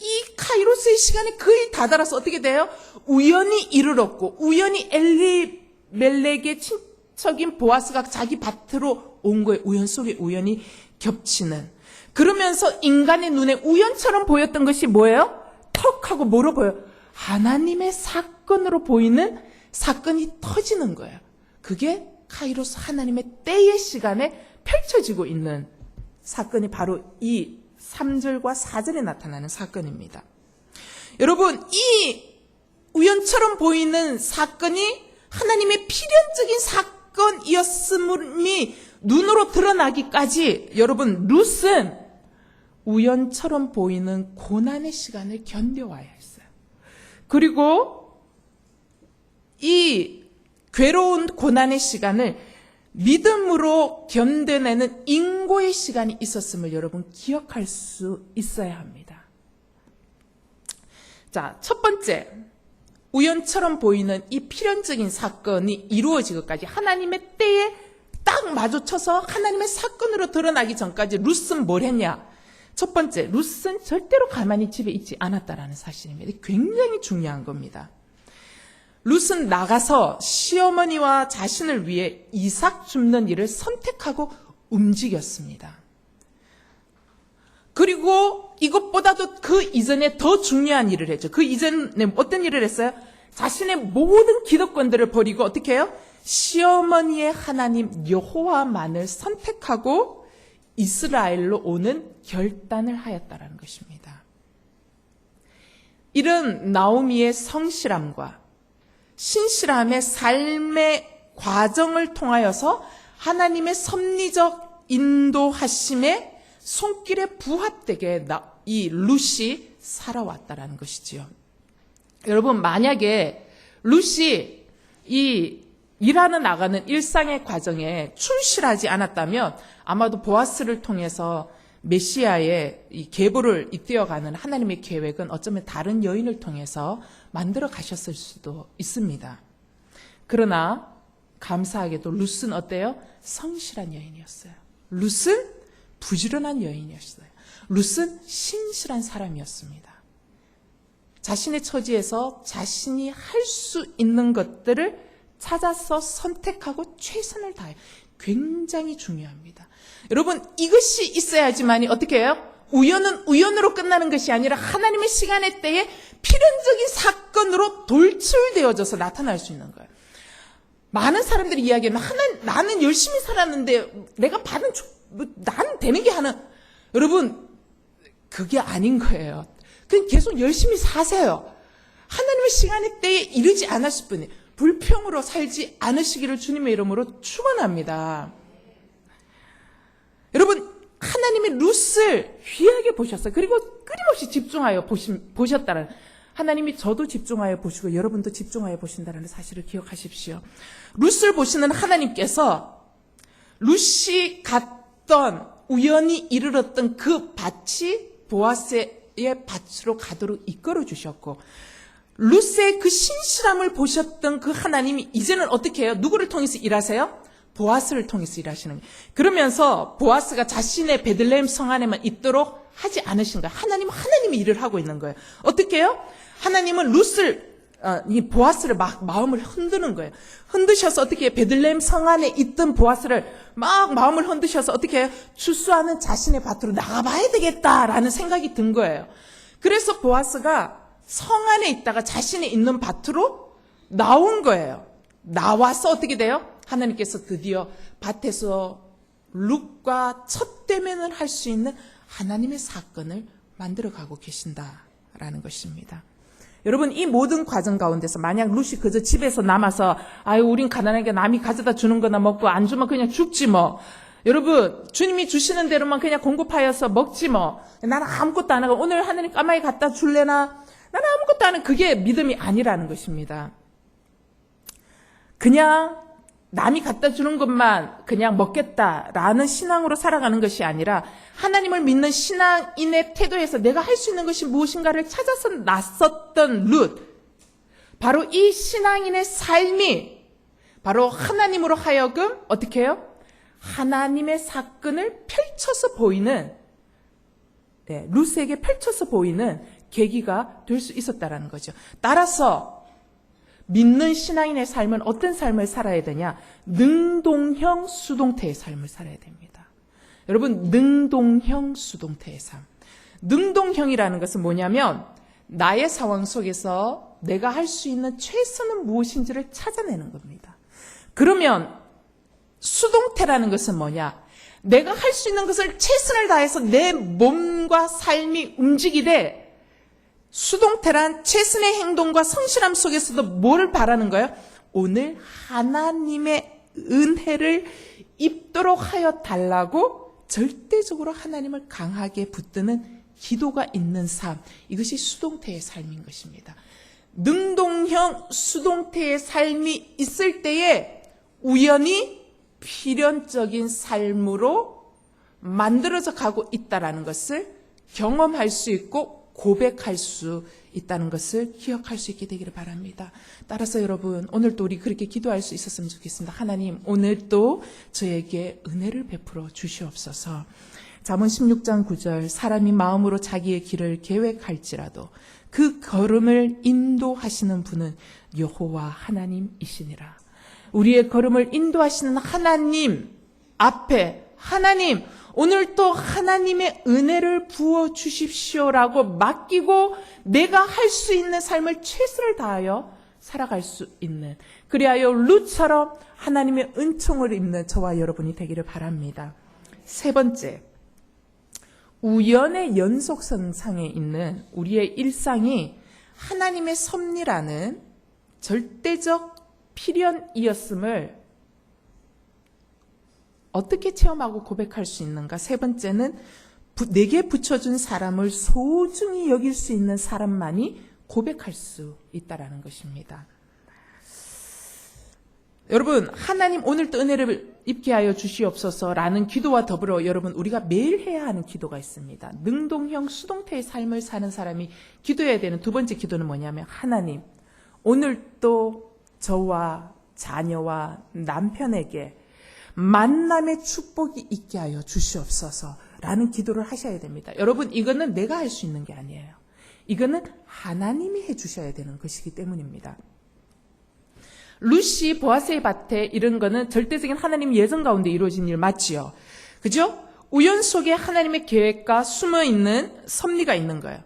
이 카이로스의 시간이 거의 다다라서 어떻게 돼요? 우연히 이르렀고 우연히 엘리멜렉의 친척인 보아스가 자기 밭으로 온 거예요. 우연 속에 우연히 겹치는. 그러면서 인간의 눈에 우연처럼 보였던 것이 뭐예요? 턱 하고 뭐로 보여요? 하나님의 사건으로 보이는 사건이 터지는 거예요. 그게 카이로스 하나님의 때의 시간에 펼쳐지고 있는 사건이 바로 이 3절과 4절에 나타나는 사건입니다. 여러분, 이 우연처럼 보이는 사건이 하나님의 필연적인 사건이었음이 눈으로 드러나기까지 여러분, 룻은 우연처럼 보이는 고난의 시간을 견뎌와야 했어요. 그리고 이 괴로운 고난의 시간을 믿음으로 견뎌내는 인고의 시간이 있었음을 여러분 기억할 수 있어야 합니다. 자, 첫 번째, 우연처럼 보이는 이 필연적인 사건이 이루어지기까지 하나님의 때에 딱 마주쳐서 하나님의 사건으로 드러나기 전까지 룻은 뭘 했냐? 첫 번째, 룻은 절대로 가만히 집에 있지 않았다라는 사실입니다. 굉장히 중요한 겁니다. 룻은 나가서 시어머니와 자신을 위해 이삭 줍는 일을 선택하고 움직였습니다. 그리고 이것보다도 그 이전에 더 중요한 일을 했죠. 그 이전에 어떤 일을 했어요? 자신의 모든 기득권들을 버리고 어떻게 해요? 시어머니의 하나님 여호와만을 선택하고 이스라엘로 오는 결단을 하였다는 것입니다. 이런 나오미의 성실함과 신실함의 삶의 과정을 통하여서 하나님의 섭리적 인도하심에 손길에 부합되게 이 룻이 살아왔다라는 것이지요. 여러분, 만약에 룻이 이 일하는 나가는 일상의 과정에 충실하지 않았다면 아마도 보아스를 통해서 메시아의 이 계보를 이끌어가는 하나님의 계획은 어쩌면 다른 여인을 통해서 만들어 가셨을 수도 있습니다. 그러나 감사하게도 룻은 어때요? 성실한 여인이었어요. 룻은 부지런한 여인이었어요. 룻은 신실한 사람이었습니다. 자신의 처지에서 자신이 할 수 있는 것들을 찾아서 선택하고 최선을 다해요. 굉장히 중요합니다. 여러분, 이것이 있어야지만이 어떻게 해요? 우연은 우연으로 끝나는 것이 아니라 하나님의 시간의 때에 필연적인 사건으로 돌출되어져서 나타날 수 있는 거예요. 많은 사람들이 이야기하면 나는 열심히 살았는데 내가 받은 나는 되는 게 하나. 여러분, 그게 아닌 거예요. 그냥 계속 열심히 사세요. 하나님의 시간의 때에 이르지 않았을 뿐이에요. 불평으로 살지 않으시기를 주님의 이름으로 축원합니다. 여러분, 하나님이 룻을 귀하게 보셨어요. 그리고 끊임없이 집중하여 보셨다는, 하나님이 저도 집중하여 보시고 여러분도 집중하여 보신다는 사실을 기억하십시오. 룻을 보시는 하나님께서 룻이 갔던 우연히 이르렀던 그 밭이 보아스의 보아스의 밭으로 가도록 이끌어 주셨고, 룻의 그 신실함을 보셨던 그 하나님이 이제는 어떻게 해요? 누구를 통해서 일하세요? 보아스를 통해서 일하시는 거예요. 그러면서 보아스가 자신의 베들레헴 성 안에만 있도록 하지 않으신 거예요. 하나님이 일을 하고 있는 거예요. 어떻게 해요? 하나님은 이 보아스를 막 마음을 흔드는 거예요. 흔드셔서 어떻게 해요? 베들레헴 성 안에 있던 보아스를 막 마음을 흔드셔서 어떻게 해요? 추수하는 자신의 밭으로 나가봐야 되겠다라는 생각이 든 거예요. 그래서 보아스가 성 안에 있다가 자신이 있는 밭으로 나온 거예요. 나와서 어떻게 돼요? 하나님께서 드디어 밭에서 룻과 첫 대면을 할 수 있는 하나님의 사건을 만들어가고 계신다라는 것입니다. 여러분, 이 모든 과정 가운데서 만약 룻이 그저 집에서 남아서 우린 가난하게 남이 가져다 주는 거나 먹고 안 주면 그냥 죽지 뭐. 여러분, 주님이 주시는 대로만 그냥 공급하여서 먹지 뭐. 나는 아무것도 안 하고 오늘 하나님 까마귀 갖다 줄래나? 나는 아무것도 안 하고 그게 믿음이 아니라는 것입니다. 그냥 남이 갖다 주는 것만 그냥 먹겠다라는 신앙으로 살아가는 것이 아니라 하나님을 믿는 신앙인의 태도에서 내가 할 수 있는 것이 무엇인가를 찾아서 나섰던 룻. 바로 이 신앙인의 삶이 바로 하나님으로 하여금 어떻게 해요? 하나님의 사건을 펼쳐서 보이는, 룻에게 펼쳐서 보이는 계기가 될 수 있었다라는 거죠. 따라서 믿는 신앙인의 삶은 어떤 삶을 살아야 되냐? 능동형 수동태의 삶을 살아야 됩니다. 여러분, 능동형 수동태의 삶. 능동형이라는 것은 뭐냐면 나의 상황 속에서 내가 할 수 있는 최선은 무엇인지를 찾아내는 겁니다. 그러면 수동태라는 것은 뭐냐? 내가 할 수 있는 것을 최선을 다해서 내 몸과 삶이 움직이되, 수동태란 최선의 행동과 성실함 속에서도 뭐를 바라는 거예요? 오늘 하나님의 은혜를 입도록 하여 달라고 절대적으로 하나님을 강하게 붙드는 기도가 있는 삶. 이것이 수동태의 삶인 것입니다. 능동형 수동태의 삶이 있을 때에 우연히 필연적인 삶으로 만들어져 가고 있다는 것을 경험할 수 있고 고백할 수 있다는 것을 기억할 수 있게 되기를 바랍니다. 따라서 여러분, 오늘도 우리 그렇게 기도할 수 있었으면 좋겠습니다. 하나님, 오늘도 저에게 은혜를 베풀어 주시옵소서. 잠언 16장 9절, 사람이 마음으로 자기의 길을 계획할지라도 그 걸음을 인도하시는 분은 여호와 하나님이시니라. 우리의 걸음을 인도하시는 하나님 앞에, 하나님, 오늘 또 하나님의 은혜를 부어 주십시오라고 맡기고 내가 할 수 있는 삶을 최선을 다하여 살아갈 수 있는, 그리하여 룻처럼 하나님의 은총을 입는 저와 여러분이 되기를 바랍니다. 세 번째, 우연의 연속선상에 있는 우리의 일상이 하나님의 섭리라는 절대적 필연이었음을 어떻게 체험하고 고백할 수 있는가? 세 번째는 내게 붙여준 사람을 소중히 여길 수 있는 사람만이 고백할 수 있다는 것입니다. 여러분, 하나님 오늘도 은혜를 입게 하여 주시옵소서라는 기도와 더불어 여러분, 우리가 매일 해야 하는 기도가 있습니다. 능동형 수동태의 삶을 사는 사람이 기도해야 되는 두 번째 기도는 뭐냐면, 하나님, 오늘도 저와 자녀와 남편에게 만남의 축복이 있게 하여 주시옵소서라는 기도를 하셔야 됩니다. 여러분, 이거는 내가 할 수 있는 게 아니에요. 이거는 하나님이 해주셔야 되는 것이기 때문입니다. 룻이 보아스의 밭에 이른 거는 절대적인 하나님 예정 가운데 이루어진 일 맞지요? 그죠? 우연 속에 하나님의 계획과 숨어있는 섭리가 있는 거예요.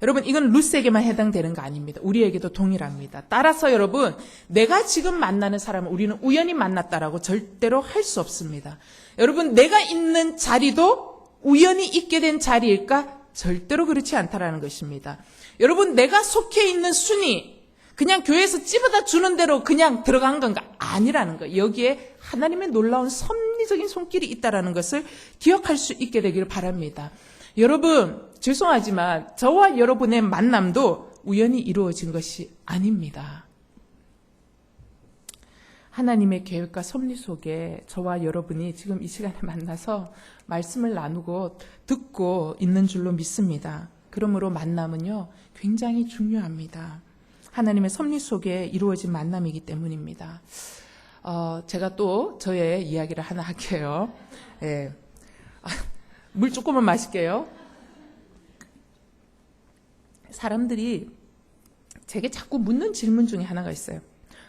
여러분, 이건 룻에게만 해당되는 거 아닙니다. 우리에게도 동일합니다. 따라서 여러분, 내가 지금 만나는 사람은 우리는 우연히 만났다라고 절대로 할 수 없습니다. 여러분, 내가 있는 자리도 우연히 있게 된 자리일까? 절대로 그렇지 않다라는 것입니다. 여러분, 내가 속해 있는 순위, 그냥 교회에서 찝어다 주는 대로 그냥 들어간 건가? 아니라는 거. 여기에 하나님의 놀라운 섭리적인 손길이 있다라는 것을 기억할 수 있게 되기를 바랍니다. 여러분, 죄송하지만 저와 여러분의 만남도 우연히 이루어진 것이 아닙니다. 하나님의 계획과 섭리 속에 저와 여러분이 지금 이 시간에 만나서 말씀을 나누고 듣고 있는 줄로 믿습니다. 그러므로 만남은요, 굉장히 중요합니다. 하나님의 섭리 속에 이루어진 만남이기 때문입니다. 제가 또 저의 이야기를 하나 할게요. 예. 물 조금만 마실게요. 사람들이 제게 자꾸 묻는 질문 중에 하나가 있어요.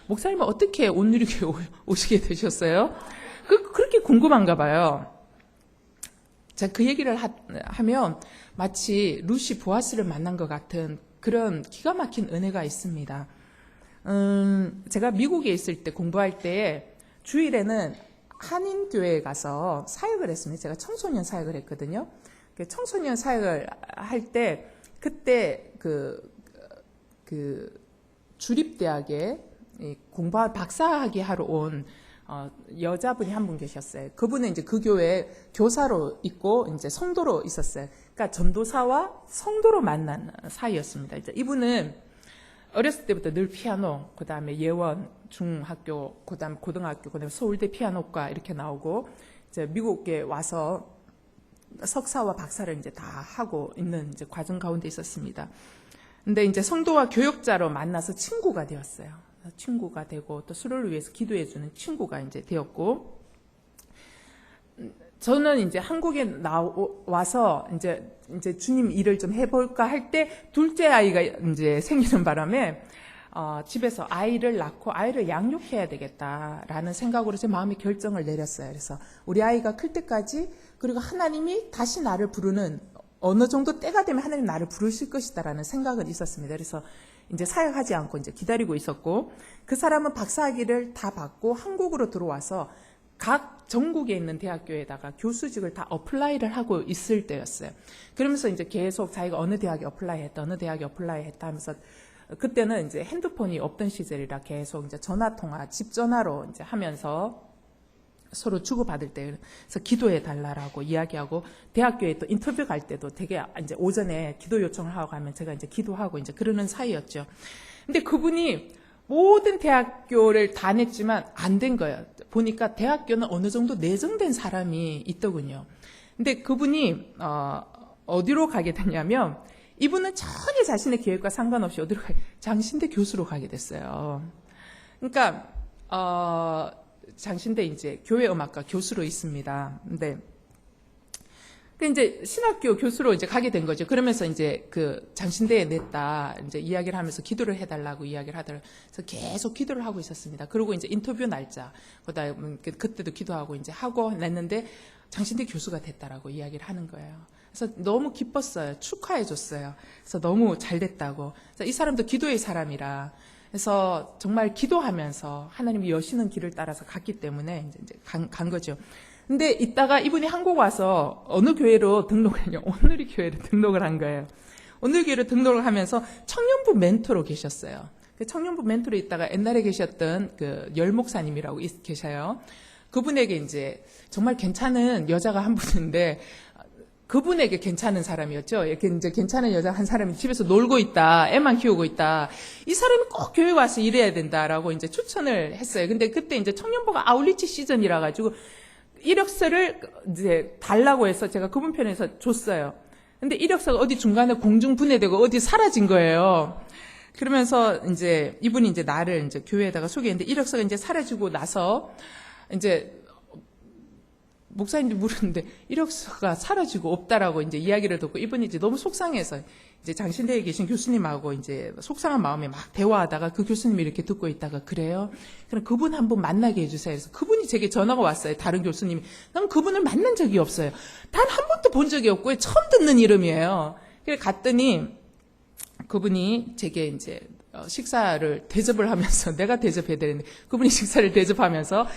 목사님은 어떻게 온누리교회 오시게 되셨어요? 그렇게 궁금한가 봐요. 제가 그 얘기를 하면 마치 루시 보아스를 만난 것 같은 그런 기가 막힌 은혜가 있습니다. 제가 미국에 있을 때 공부할 때 주일에는 한인교회에 가서 사역을 했습니다. 제가 청소년 사역을 했거든요. 청소년 사역을 할 때 그때 주립대학에 박사학위 하러 온 여자분이 한 분 계셨어요. 그분은 이제 그 교회 교사로 있고 이제 성도로 있었어요. 그러니까 전도사와 성도로 만난 사이였습니다. 이제 이분은 어렸을 때부터 늘 피아노, 그 다음에 예원 중학교, 그 다음에 고등학교, 그 다음에 서울대 피아노과 이렇게 나오고 이제 미국에 와서 석사와 박사를 이제 다 하고 있는 이제 과정 가운데 있었습니다. 근데 이제 성도와 교역자로 만나서 친구가 되었어요. 친구가 되고 또 서로를 위해서 기도해주는 친구가 이제 되었고, 저는 이제 한국에 와서 이제 주님 일을 좀 해볼까 할 때 둘째 아이가 이제 생기는 바람에 집에서 아이를 낳고 아이를 양육해야 되겠다라는 생각으로 제 마음의 결정을 내렸어요. 그래서 우리 아이가 클 때까지, 그리고 하나님이 다시 나를 부르는 어느 정도 때가 되면 하나님 나를 부르실 것이다라는 생각은 있었습니다. 그래서 이제 사역하지 않고 이제 기다리고 있었고, 그 사람은 박사학위를 다 받고 한국으로 들어와서 각 전국에 있는 대학교에다가 교수직을 다 어플라이를 하고 있을 때였어요. 그러면서 이제 계속 자기가 어느 대학에 어플라이했다, 어느 대학에 어플라이했다 하면서, 그때는 이제 핸드폰이 없던 시절이라 계속 이제 전화 통화, 집 전화로 이제 하면서 서로 주고받을 때, 그래서 기도해 달라라고 이야기하고, 대학교에 또 인터뷰 갈 때도 되게 이제 오전에 기도 요청을 하고 가면 제가 이제 기도하고 이제 그러는 사이였죠. 근데 그분이 모든 대학교를 다 냈지만 안 된 거예요. 보니까 대학교는 어느 정도 내정된 사람이 있더군요. 근데 그분이 어디로 가게 됐냐면, 이분은 전혀 자신의 계획과 상관없이 어디로 장신대 교수로 가게 됐어요. 그러니까 장신대 이제 교회 음악과 교수로 있습니다. 근데 이제 신학교 교수로 이제 가게 된 거죠. 그러면서 이제 그 장신대에 냈다 이제 이야기를 하면서 기도를 해달라고 이야기를 하더라고요. 그래서 계속 기도를 하고 있었습니다. 그리고 이제 인터뷰 날짜, 그다음에 그때도 기도하고 이제 하고 냈는데 장신대 교수가 됐다라고 이야기를 하는 거예요. 그래서 너무 기뻤어요. 축하해줬어요. 그래서 너무 잘 됐다고. 그래서 이 사람도 기도의 사람이라. 그래서 정말 기도하면서 하나님이 여시는 길을 따라서 갔기 때문에 이제 간 거죠. 근데 이따가 이분이 한국 와서 어느 교회로 등록을 했냐, 온누리 교회로 등록을 한 거예요. 온누리 교회로 등록을 하면서 청년부 멘토로 계셨어요. 그 청년부 멘토로 있다가 옛날에 계셨던 그 열목사님이라고 계셔요. 그분에게 이제 정말 괜찮은 여자가 한 분인데, 그분에게 괜찮은 사람이었죠. 이렇게 이제 괜찮은 여자 한 사람이 집에서 놀고 있다, 애만 키우고 있다. 이 사람이 꼭 교회 와서 일해야 된다라고 이제 추천을 했어요. 근데 그때 이제 청년부가 아울리치 시즌이라 가지고 이력서를 이제 달라고 해서 제가 그분 편에서 줬어요. 근데 이력서가 어디 중간에 공중 분해되고 어디 사라진 거예요. 그러면서 이제 이분이 이제 나를 이제 교회에다가 소개했는데, 이력서가 이제 사라지고 나서 이제 목사님들 물었는데 이력서가 사라지고 없다라고 이제 이야기를 듣고, 이분이 이제 너무 속상해서 이제 장신대에 계신 교수님하고 이제 속상한 마음에 막 대화하다가 그 교수님이 이렇게 듣고 있다가, 그래요? 그럼 그분 한번 만나게 해주세요. 그래서 그분이 제게 전화가 왔어요. 다른 교수님이. 난 그분을 만난 적이 없어요. 단 한 번도 본 적이 없고 처음 듣는 이름이에요. 그래서 갔더니 그분이 제게 이제 식사를 대접을 하면서, 내가 대접해야 되는데 그분이 식사를 대접하면서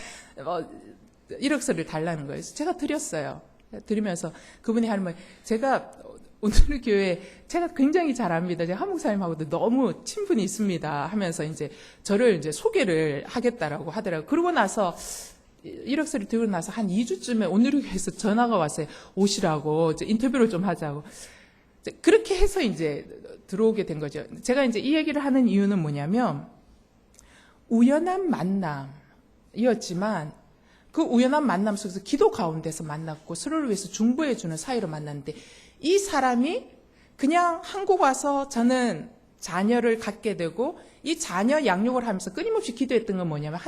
이력서를 달라는 거예요. 그래서 제가 드렸어요. 드리면서 그분이 하는 말, 제가 오늘 교회 제가 굉장히 잘 압니다. 제가 한 목사님하고도 너무 친분이 있습니다 하면서 이제 저를 이제 소개를 하겠다라고 하더라고요. 그러고 나서 이력서를 들고 나서 한 2주쯤에 오늘 교회에서 전화가 왔어요. 오시라고, 이제 인터뷰를 좀 하자고. 그렇게 해서 이제 들어오게 된 거죠. 제가 이제 이 얘기를 하는 이유는 뭐냐면, 우연한 만남이었지만 그 우연한 만남 속에서 기도 가운데서 만났고 서로를 위해서 중보해주는 사이로 만났는데, 이 사람이 그냥 한국 와서 저는 자녀를 갖게 되고 이 자녀 양육을 하면서 끊임없이 기도했던 건 뭐냐면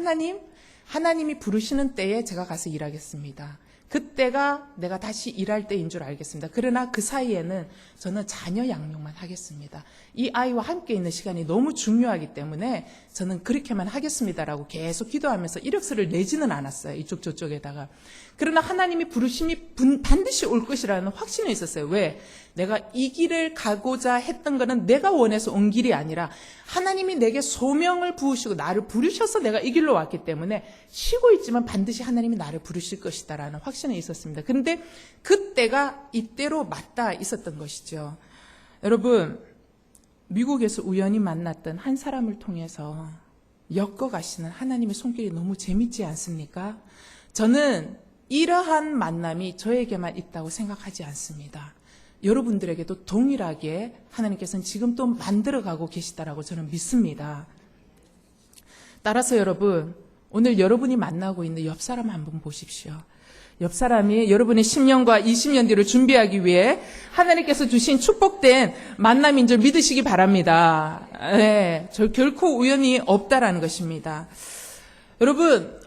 하나님이 부르시는 때에 제가 가서 일하겠습니다. 그때가 내가 다시 일할 때인 줄 알겠습니다. 그러나 그 사이에는 저는 자녀 양육만 하겠습니다. 이 아이와 함께 있는 시간이 너무 중요하기 때문에 저는 그렇게만 하겠습니다라고 계속 기도하면서 이력서를 내지는 않았어요. 이쪽 저쪽에다가. 그러나 하나님이 부르심이 반드시 올 것이라는 확신이 있었어요. 왜? 내가 이 길을 가고자 했던 거는 내가 원해서 온 길이 아니라 하나님이 내게 소명을 부으시고 나를 부르셔서 내가 이 길로 왔기 때문에 쉬고 있지만 반드시 하나님이 나를 부르실 것이다라는 확신이 있었습니다. 그런데 그때가 이때로 맞닿아 있었던 것이죠. 여러분, 미국에서 우연히 만났던 한 사람을 통해서 엮어가시는 하나님의 손길이 너무 재밌지 않습니까? 저는 이러한 만남이 저에게만 있다고 생각하지 않습니다. 여러분들에게도 동일하게 하나님께서는 지금 또 만들어가고 계시다라고 저는 믿습니다. 따라서 여러분, 오늘 여러분이 만나고 있는 옆 사람 한번 보십시오. 옆 사람이 여러분의 10년과 20년 뒤를 준비하기 위해 하나님께서 주신 축복된 만남인 줄 믿으시기 바랍니다. 네, 저 결코 우연이 없다라는 것입니다. 여러분,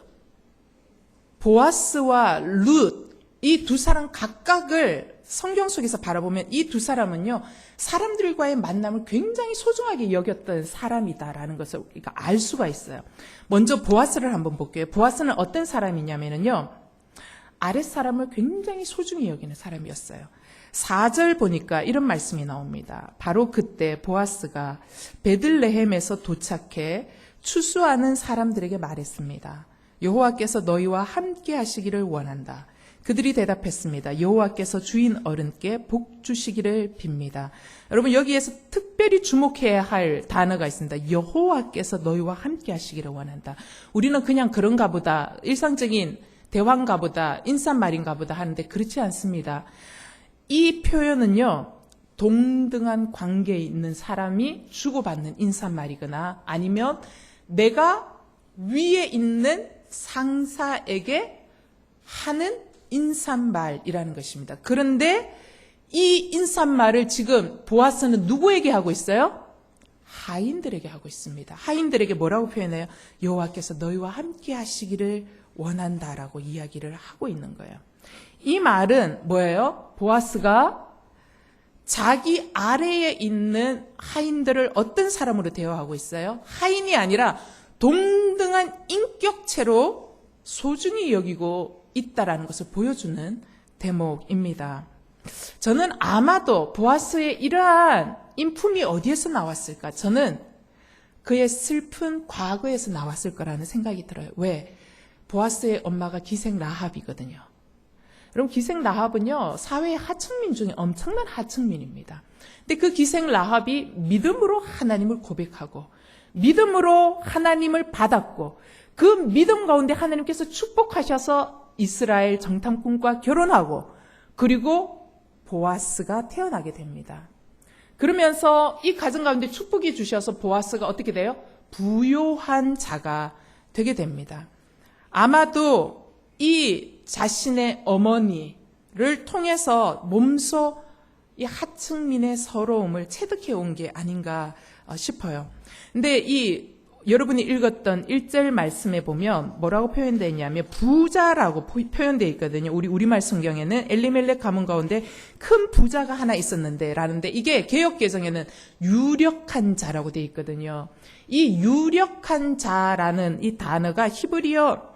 보아스와 룻, 이 두 사람 각각을 성경 속에서 바라보면 이 두 사람은요, 사람들과의 만남을 굉장히 소중하게 여겼던 사람이다라는 것을 우리가 알 수가 있어요. 먼저 보아스를 한번 볼게요. 보아스는 어떤 사람이냐면요, 아랫사람을 굉장히 소중히 여기는 사람이었어요. 4절 보니까 이런 말씀이 나옵니다. 바로 그때 보아스가 베들레헴에서 도착해 추수하는 사람들에게 말했습니다. 여호와께서 너희와 함께 하시기를 원한다. 그들이 대답했습니다. 여호와께서 주인 어른께 복 주시기를 빕니다. 여러분, 여기에서 특별히 주목해야 할 단어가 있습니다. 여호와께서 너희와 함께 하시기를 원한다. 우리는 그냥 그런가 보다, 일상적인 대화인가 보다, 인사말인가 보다 하는데 그렇지 않습니다. 이 표현은요, 동등한 관계에 있는 사람이 주고받는 인사말이거나 아니면 내가 위에 있는 상사에게 하는 인사말이라는 것입니다. 그런데 이 인사말을 지금 보아스는 누구에게 하고 있어요? 하인들에게 하고 있습니다. 하인들에게 뭐라고 표현해요? 여호와께서 너희와 함께 하시기를 원한다라고 이야기를 하고 있는 거예요. 이 말은 뭐예요? 보아스가 자기 아래에 있는 하인들을 어떤 사람으로 대화하고 있어요? 하인이 아니라 동등한 인격체로 소중히 여기고 있다라는 것을 보여주는 대목입니다. 저는 아마도 보아스의 이러한 인품이 어디에서 나왔을까? 저는 그의 슬픈 과거에서 나왔을 거라는 생각이 들어요. 왜? 보아스의 엄마가 기생 라합이거든요. 여러분, 기생 라합은요, 사회의 하층민 중에 엄청난 하층민입니다. 근데 그 기생 라합이 믿음으로 하나님을 고백하고 믿음으로 하나님을 받았고 그 믿음 가운데 하나님께서 축복하셔서 이스라엘 정탐꾼과 결혼하고 그리고 보아스가 태어나게 됩니다. 그러면서 이 가정 가운데 축복이 주셔서 보아스가 어떻게 돼요? 부요한 자가 되게 됩니다. 아마도 이 자신의 어머니를 통해서 몸소 이 하층민의 서러움을 체득해 온 게 아닌가 싶어요. 근데 여러분이 읽었던 1절 말씀에 보면 뭐라고 표현되어 있냐면 부자라고 표현되어 있거든요. 우리말 성경에는 엘리멜렉 가문 가운데 큰 부자가 하나 있었는데 라는데 이게 개역개정에는 유력한 자라고 되어 있거든요. 이 유력한 자라는 이 단어가 히브리어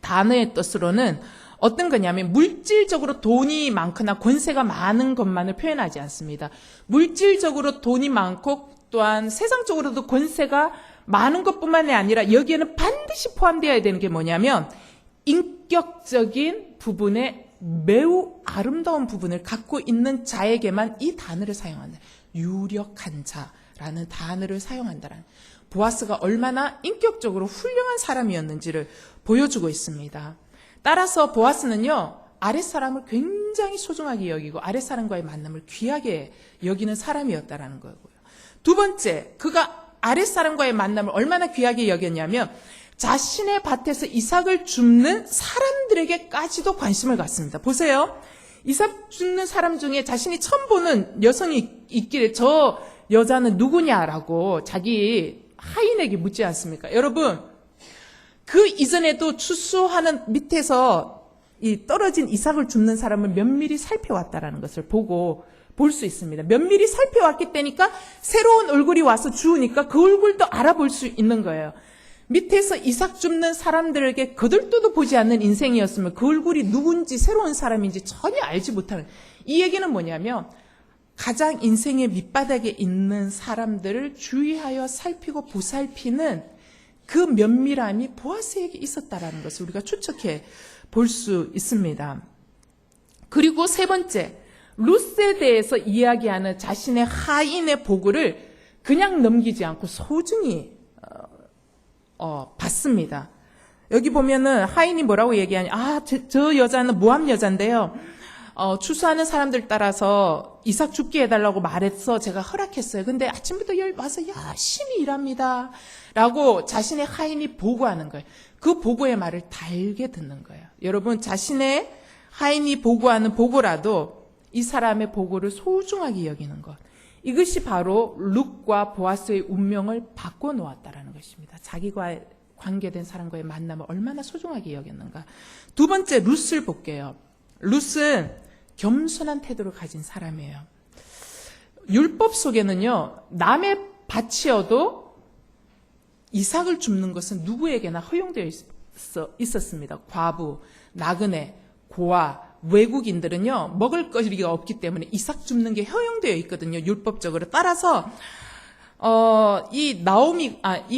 단어의 뜻으로는 어떤 거냐면 물질적으로 돈이 많거나 권세가 많은 것만을 표현하지 않습니다. 물질적으로 돈이 많고 또한 세상적으로도 권세가 많은 것뿐만이 아니라 여기에는 반드시 포함되어야 되는 게 뭐냐면 인격적인 부분에 매우 아름다운 부분을 갖고 있는 자에게만 이 단어를 사용한다. 유력한 자라는 단어를 사용한다라는. 보아스가 얼마나 인격적으로 훌륭한 사람이었는지를 보여주고 있습니다. 따라서 보아스는요, 아랫사람을 굉장히 소중하게 여기고 아랫사람과의 만남을 귀하게 여기는 사람이었다라는 거고요. 두 번째, 그가 아랫사람과의 만남을 얼마나 귀하게 여겼냐면 자신의 밭에서 이삭을 줍는 사람들에게까지도 관심을 갖습니다. 보세요. 이삭 줍는 사람 중에 자신이 처음 보는 여성이 있길래 저 여자는 누구냐라고 자기 하인에게 묻지 않습니까? 여러분, 그 이전에도 추수하는 밑에서 이 떨어진 이삭을 줍는 사람을 면밀히 살펴왔다라는 것을 보고 볼 수 있습니다. 면밀히 살펴왔기 때니까 새로운 얼굴이 와서 주우니까 그 얼굴도 알아볼 수 있는 거예요. 밑에서 이삭 줍는 사람들에게 거들떠도 보지 않는 인생이었으면 그 얼굴이 누군지 새로운 사람인지 전혀 알지 못하는, 이 얘기는 뭐냐면 가장 인생의 밑바닥에 있는 사람들을 주의하여 살피고 보살피는 그 면밀함이 보아스에게 있었다라는 것을 우리가 추측해 볼 수 있습니다. 그리고 세 번째, 룻에 대해서 이야기하는 자신의 하인의 보고를 그냥 넘기지 않고 소중히 받습니다. 여기 보면은 하인이 뭐라고 얘기하냐, 저 여자는 모압 여자인데요, 추수하는 사람들 따라서 이삭 죽게 해달라고 말해서 제가 허락했어요. 근데 아침부터 와서 열심히 일합니다 라고 자신의 하인이 보고하는 거예요. 그 보고의 말을 달게 듣는 거예요. 여러분, 자신의 하인이 보고하는 보고라도 이 사람의 보고를 소중하게 여기는 것, 이것이 바로 룻과 보아스의 운명을 바꿔놓았다라는 것입니다. 자기와 관계된 사람과의 만남을 얼마나 소중하게 여겼는가. 두 번째, 룻을 볼게요. 룻은 겸손한 태도를 가진 사람이에요. 율법 속에는요, 남의 밭이어도 이삭을 줍는 것은 누구에게나 허용되어 있었습니다. 과부, 나그네, 고아, 외국인들은요, 먹을 거리가 없기 때문에 이삭 줍는 게 허용되어 있거든요, 율법적으로. 따라서 이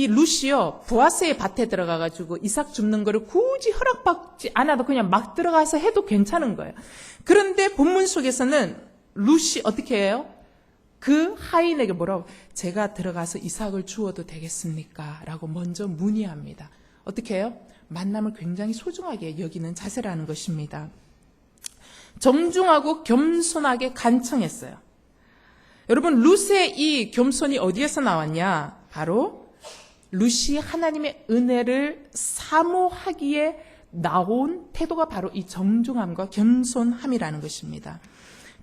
룻이요, 보아스의 밭에 들어가가지고 이삭 줍는 거를 굳이 허락받지 않아도 그냥 막 들어가서 해도 괜찮은 거예요. 그런데 본문 속에서는 룻이 어떻게 해요? 그 하인에게 뭐라고, 제가 들어가서 이삭을 주어도 되겠습니까? 라고 먼저 문의합니다. 어떻게 해요? 만남을 굉장히 소중하게 여기는 자세라는 것입니다. 정중하고 겸손하게 간청했어요. 여러분, 룻의 이 겸손이 어디에서 나왔냐? 바로 룻이 하나님의 은혜를 사모하기에 나온 태도가 바로 이 정중함과 겸손함이라는 것입니다.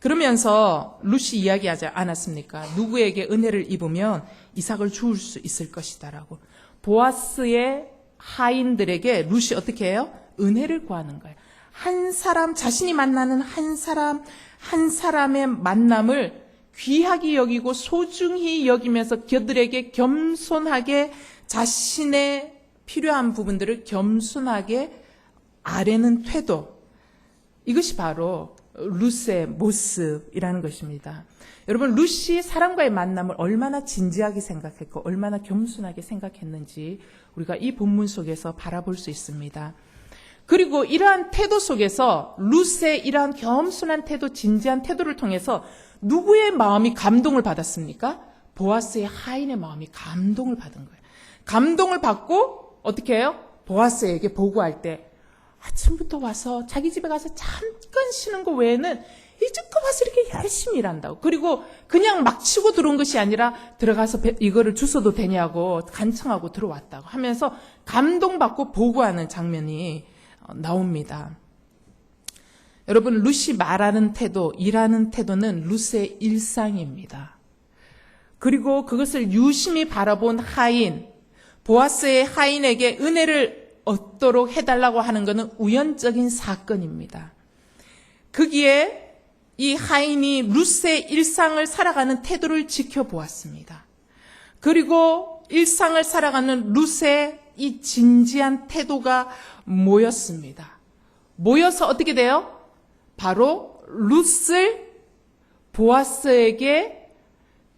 그러면서 룻이 이야기하지 않았습니까? 누구에게 은혜를 입으면 이삭을 주울 수 있을 것이다라고. 보아스의 하인들에게 룻이 어떻게 해요? 은혜를 구하는 거예요. 한 사람, 자신이 만나는 한 사람의 만남을 귀하게 여기고 소중히 여기면서 그들에게 겸손하게 자신의 필요한 부분들을 겸손하게 아뢰는 태도, 이것이 바로 룻의 모습이라는 것입니다. 여러분, 룻이 사람과의 만남을 얼마나 진지하게 생각했고 얼마나 겸손하게 생각했는지 우리가 이 본문 속에서 바라볼 수 있습니다. 그리고 이러한 태도 속에서 룻의 이러한 겸손한 태도, 진지한 태도를 통해서 누구의 마음이 감동을 받았습니까? 보아스의 하인의 마음이 감동을 받은 거예요. 감동을 받고 어떻게 해요? 보아스에게 보고할 때 아침부터 와서 자기 집에 가서 잠깐 쉬는 거 외에는 이제껏 와서 이렇게 열심히 일한다고. 그리고 그냥 막 치고 들어온 것이 아니라 들어가서 이거를 주워도 되냐고 간청하고 들어왔다고 하면서 감동받고 보고하는 장면이 나옵니다. 여러분, 룻이 말하는 태도, 일하는 태도는 룻의 일상입니다. 그리고 그것을 유심히 바라본 하인, 보아스의 하인에게 은혜를 얻도록 해달라고 하는 것은 우연적인 사건입니다. 거기에 이 하인이 룻의 일상을 살아가는 태도를 지켜보았습니다. 그리고 일상을 살아가는 룻의 이 진지한 태도가 모였습니다. 모여서 어떻게 돼요? 바로 룻을 보아스에게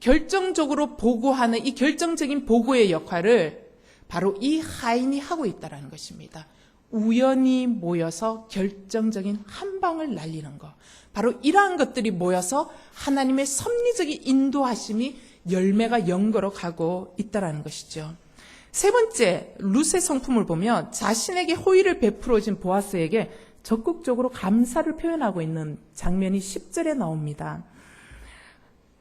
결정적으로 보고하는 이 결정적인 보고의 역할을 바로 이 하인이 하고 있다는 것입니다. 우연히 모여서 결정적인 한 방을 날리는 것. 바로 이러한 것들이 모여서 하나님의 섭리적인 인도하심이 열매가 연거로 가고 있다는 것이죠. 세 번째, 룻의 성품을 보면 자신에게 호의를 베풀어준 보아스에게 적극적으로 감사를 표현하고 있는 장면이 10절에 나옵니다.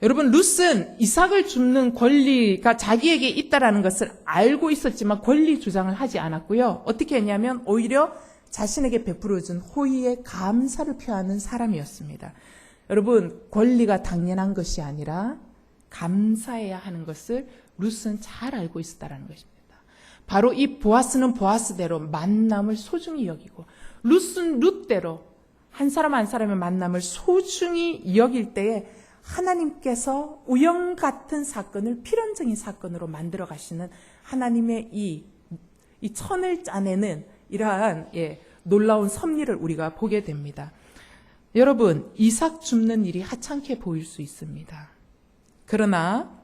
여러분, 룻은 이삭을 줍는 권리가 자기에게 있다는 것을 알고 있었지만 권리 주장을 하지 않았고요. 어떻게 했냐면 오히려 자신에게 베풀어준 호의에 감사를 표하는 사람이었습니다. 여러분, 권리가 당연한 것이 아니라 감사해야 하는 것을 룻은 잘 알고 있었다는 것입니다. 바로 이 보아스는 보아스대로 만남을 소중히 여기고, 룻은 룻대로 한 사람 한 사람의 만남을 소중히 여길 때에 하나님께서 우연 같은 사건을 필연적인 사건으로 만들어 가시는 하나님의 이 천을 짜내는 이러한 놀라운 섭리를 우리가 보게 됩니다. 여러분, 이삭 줍는 일이 하찮게 보일 수 있습니다. 그러나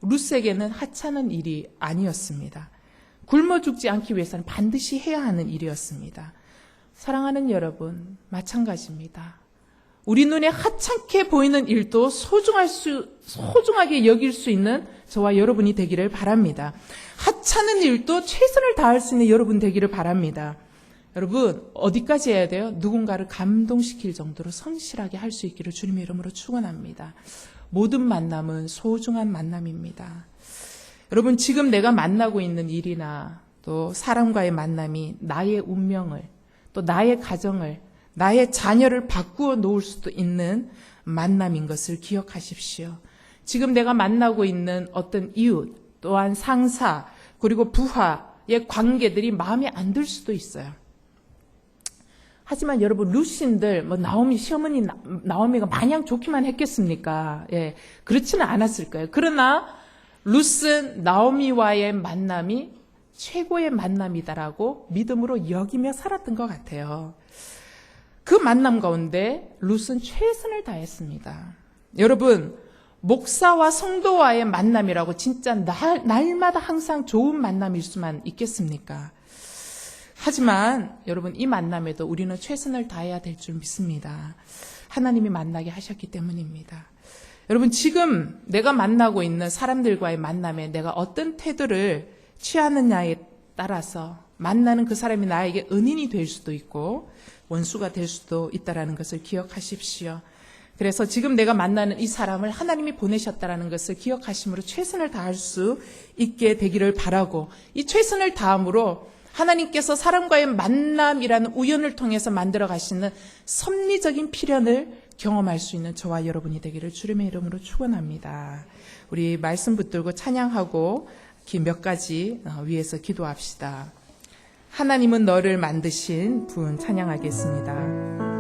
룻에게는 하찮은 일이 아니었습니다. 굶어 죽지 않기 위해서는 반드시 해야 하는 일이었습니다. 사랑하는 여러분, 마찬가지입니다. 우리 눈에 하찮게 보이는 일도 소중하게 여길 수 있는 저와 여러분이 되기를 바랍니다. 하찮은 일도 최선을 다할 수 있는 여러분 되기를 바랍니다. 여러분, 어디까지 해야 돼요? 누군가를 감동시킬 정도로 성실하게 할 수 있기를 주님의 이름으로 축원합니다. 모든 만남은 소중한 만남입니다. 여러분, 지금 내가 만나고 있는 일이나 또 사람과의 만남이 나의 운명을, 또 나의 가정을, 나의 자녀를 바꾸어 놓을 수도 있는 만남인 것을 기억하십시오. 지금 내가 만나고 있는 어떤 이웃, 또한 상사, 그리고 부하의 관계들이 마음에 안 들 수도 있어요. 하지만 여러분, 룻신들, 나오미 시어머니 나오미가 마냥 좋기만 했겠습니까? 그렇지는 않았을 거예요. 그러나 룻은 나오미와의 만남이 최고의 만남이다라고 믿음으로 여기며 살았던 것 같아요. 그 만남 가운데 룻은 최선을 다했습니다. 여러분, 목사와 성도와의 만남이라고 진짜 날마다 항상 좋은 만남일 수만 있겠습니까? 하지만 여러분, 이 만남에도 우리는 최선을 다해야 될 줄 믿습니다. 하나님이 만나게 하셨기 때문입니다. 여러분, 지금 내가 만나고 있는 사람들과의 만남에 내가 어떤 태도를 취하느냐에 따라서 만나는 그 사람이 나에게 은인이 될 수도 있고 원수가 될 수도 있다는 것을 기억하십시오. 그래서 지금 내가 만나는 이 사람을 하나님이 보내셨다는 것을 기억하심으로 최선을 다할 수 있게 되기를 바라고, 이 최선을 다함으로 하나님께서 사람과의 만남이라는 우연을 통해서 만들어 가시는 섭리적인 필연을 경험할 수 있는 저와 여러분이 되기를 주님의 이름으로 축원합니다. 우리 말씀 붙들고 찬양하고 몇 가지 위해서 기도합시다. 하나님은 너를 만드신 분 찬양하겠습니다.